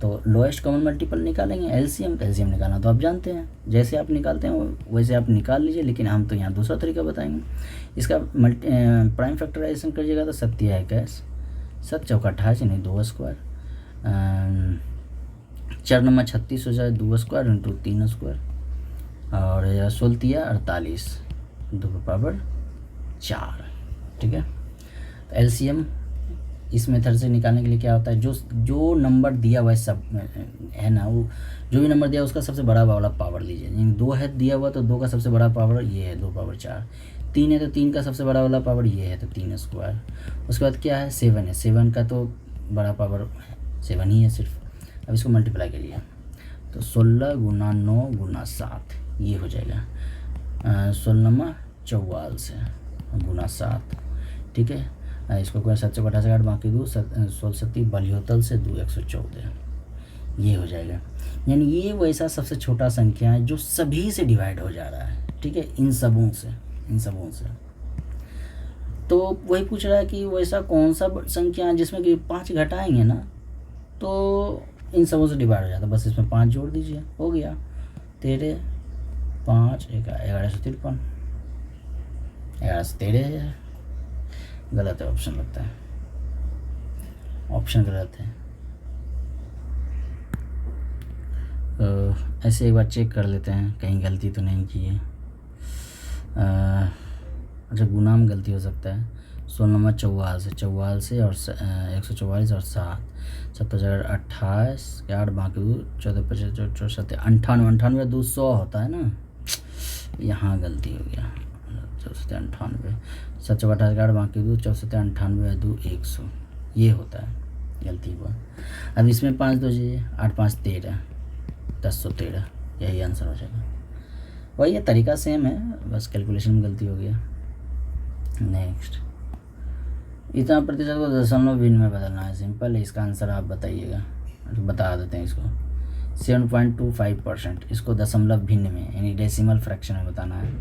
तो लोएस्ट कॉमन मल्टीपल निकालेंगे, एलसीएम। एलसीएम निकालना तो आप जानते हैं, जैसे आप निकालते हैं वैसे आप निकाल लीजिए, लेकिन हम तो यहाँ दूसरा तरीका बताएंगे। इसका प्राइम फैक्टराइजेशन करिएगा तो 7 है कैश, 7 चौका 28 यानी 2 स्क्वायर, 4 नंबर 36 हो जाए 2 स्क्वायर इंटू 3 स्क्वायर, और 16 48 2 पावर 4। ठीक है, तो एलसीएम इस मेथड से निकालने के लिए क्या होता है, जो नंबर दिया हुआ है सब है ना, वो जो भी नंबर दिया उसका सबसे बड़ा वाला पावर लीजिए। यानी 2 है दिया हुआ तो 2 का सबसे बड़ा पावर ये है 2 पावर 4, 3 है तो 3 का सबसे बड़ा वाला पावर ये है तो 3 स्क्वायर। उसके बाद क्या है 7 है, 7 का तो बड़ा पावर 7 ही है सिर्फ। अब इसको मल्टीप्लाई करिए तो 16 गुना 9 गुना 7 ये हो जाएगा 16 44 गुना 7। ठीक है, इसको कोई 7 से 8 बाकी 2 16 सत्ती बलियोतल से 2 114 ये हो जाएगा। यानी ये वैसा सबसे छोटा संख्या है जो सभी से डिवाइड हो जा रहा है। ठीक है, इन सबों से तो वही पूछ रहा है कि वैसा कौन सा संख्या है जिसमें कि 5 घटाएंगे ना तो इन सबों से डिवाइड हो जाता है। बस इसमें 5 जोड़ दीजिए, हो गया 13 5 1153 1113 गलत है, ऑप्शन लगता है, ऑप्शन गलत है। तो ऐसे एक बार चेक कर लेते हैं कहीं गलती तो नहीं की है। अच्छा, गुना में गलती हो सकता है। 16 नंबर 44 से और 144 और 7 7 28 8 बाकी 2 14 25 64 98 200 होता है ना, यहाँ गलती हो गया 98 7 28 8 बाकी 2 64 98 2 100 ये होता है, गलती हुआ। अब इसमें 5 दो जी 8 5 13 1013 यही आंसर हो जाएगा। वही है, तरीका सेम है, बस कैलकुलेशन में गलती हो गया। नेक्स्ट, इतना प्रतिशत को दशमलव भिन्न में बदलना है, सिंपल है। इसका आंसर आप बताइएगा, बता देते हैं इसको 7.25%, इसको दशमलव भिन्न में यानी डेसिमल फ्रैक्शन में बताना है।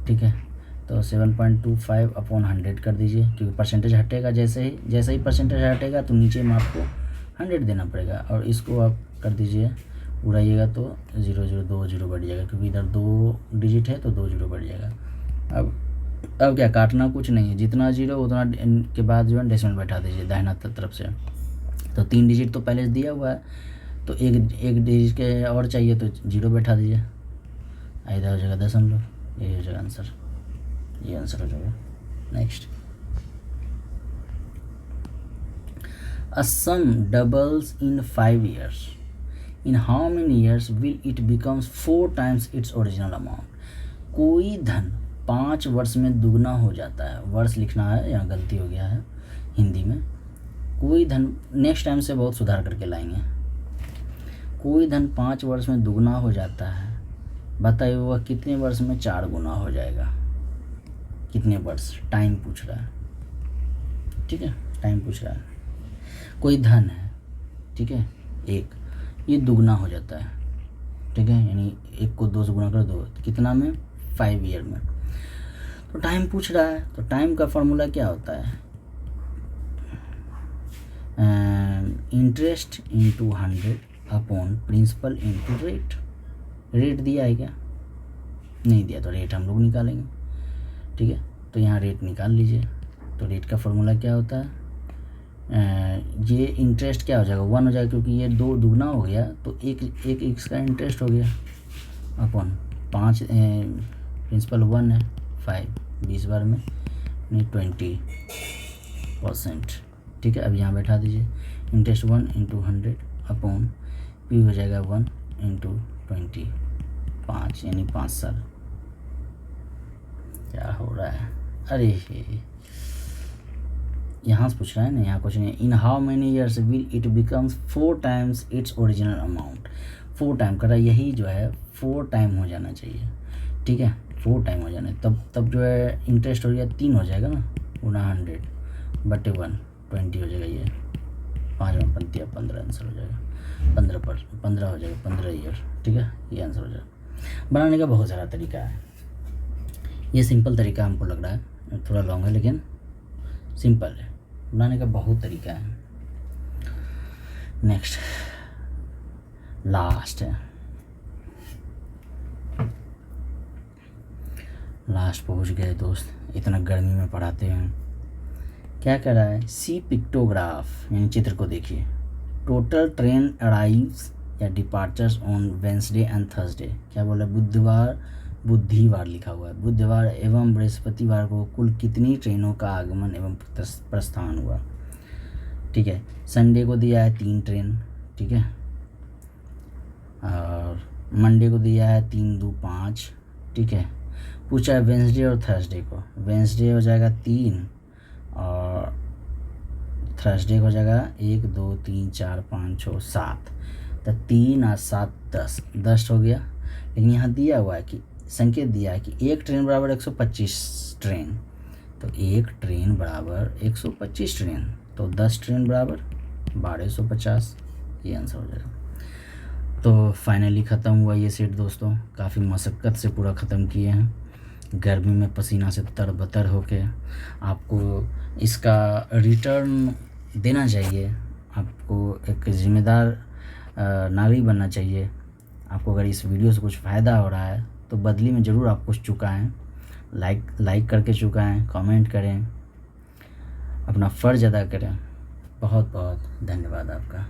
ठीक है, तो 7.25 अपॉन 100 कर दीजिए, क्योंकि परसेंटेज हटेगा जैसे ही परसेंटेज हटेगा तो नीचे में आपको 100 देना पड़ेगा, और इसको आप कर दीजिए उड़ाइएगा तो 0 0 2 0 बढ़ जाएगा, क्योंकि इधर 2 डिजिट है तो 2 0 बढ़ जाएगा। अब क्या काटना कुछ नहीं है, जितना 0 उतना के बाद जो है डेसिमल बैठा दीजिए दाहिना तरफ से। तो 3 डिजिट तो पहले से दिया हुआ है, तो एक डिजिट के और चाहिए तो 0 बैठा दीजिए, इधर हो जाएगा दशमलव, यही हो जाएगा आंसर, ये आंसर हो जाएगा। Next, a sum doubles in 5 years. In how many years will it becomes 4 times its original amount? कोई धन 5 वर्ष में दुगना हो जाता है, वर्ष लिखना है, यहाँ गलती हो गया है हिंदी में। कोई धन, नेक्स्ट टाइम से बहुत सुधार करके लाएंगे। कोई धन 5 वर्ष में दुगना हो जाता है, बताइए वह कितने वर्ष में 4 गुना हो जाएगा? कितने वर्ष, टाइम पूछ रहा है। ठीक है, टाइम पूछ रहा है। कोई धन है, ठीक है, एक, ये दुगना हो जाता है। ठीक है, यानी 1 को 2 से गुना कर दो, तो कितना में 5 ईयर में। तो टाइम पूछ रहा है, तो टाइम का फॉर्मूला क्या होता है, interest into 100 upon principal into rate. Rate दिया है क्या? नहीं दिया, तो रेट हम लोग निकालेंगे। ठीक है, तो यहाँ रेट निकाल लीजिए। तो रेट का फॉर्मूला क्या होता है, ये इंटरेस्ट क्या हो जाएगा 1 हो जाएगा, क्योंकि ये 2 दुगना हो गया तो एक इसका इंटरेस्ट हो गया, अपॉन 5 प्रिंसिपल 1 है 5 20 बार में नहीं 20%। ठीक है, अब यहाँ बैठा दीजिए इंटरेस्ट 1 इंटू 100 अपॉन पी हो जाएगा 1 इंटू 20 5 यानी 5 साल। क्या हो रहा है, अरे यहाँ से पूछ रहा है ना, यहाँ कुछ नहीं। In how many years will it becomes 4 times its original amount. 4 time कर रहा है, यही जो है 4 टाइम हो जाना चाहिए। ठीक है, 4 टाइम हो जाना है, तब जो है इंटरेस्ट हो गया 3 हो जाएगा ना, गुना 100 बटे 1 20 हो जाएगा, ये 5 में 15 आंसर हो जाएगा, 15 हो जाएगा 15 ईयर। ठीक है, ये आंसर हो जाएगा। बनाने का बहुत सारा तरीका है, ये सिंपल तरीका हमको लग रहा है, थोड़ा लॉन्ग है लेकिन सिंपल है। बनाने का बहुत तरीका है। नेक्स्ट लास्ट है, लास्ट पहुंच गए दोस्त, इतना गर्मी में पढ़ाते हैं। क्या कह रहा है, सी पिक्टोग्राफ यानी चित्र को देखिए। टोटल ट्रेन अराइव्स या departures on Wednesday and Thursday. क्या बोला, बुधवार लिखा हुआ है, बुधवार एवं बृहस्पतिवार को कुल कितनी ट्रेनों का आगमन एवं प्रस्थान हुआ। ठीक है, संडे को दिया है 3 ट्रेन, ठीक है, और मंडे को दिया है 3 2 5, ठीक है। पूछा है वेंसडे और थर्सडे को, वेंसडे हो जाएगा 3 और थर्सडे हो जाएगा 1 2 3 4 5 6 7, तो 3 और 7 10 हो गया। लेकिन यहाँ दिया हुआ है कि संकेत दिया है कि एक ट्रेन बराबर 125 ट्रेन, तो एक ट्रेन बराबर 125 ट्रेन, तो 10 ट्रेन बराबर 1250, ये आंसर हो जाएगा। तो फाइनली ख़त्म हुआ ये सेट दोस्तों, काफ़ी मशक्क़त से पूरा ख़त्म किए हैं, गर्मी में पसीना से तरबतर होके। आपको इसका रिटर्न देना चाहिए, आपको एक ज़िम्मेदार नागरिक बनना चाहिए। आपको अगर इस वीडियो से कुछ फ़ायदा हो रहा है तो बदले में ज़रूर आप कुछ चुकाएं, लाइक करके चुकाएं, कमेंट करें, अपना फ़र्ज़ अदा करें। बहुत बहुत धन्यवाद आपका।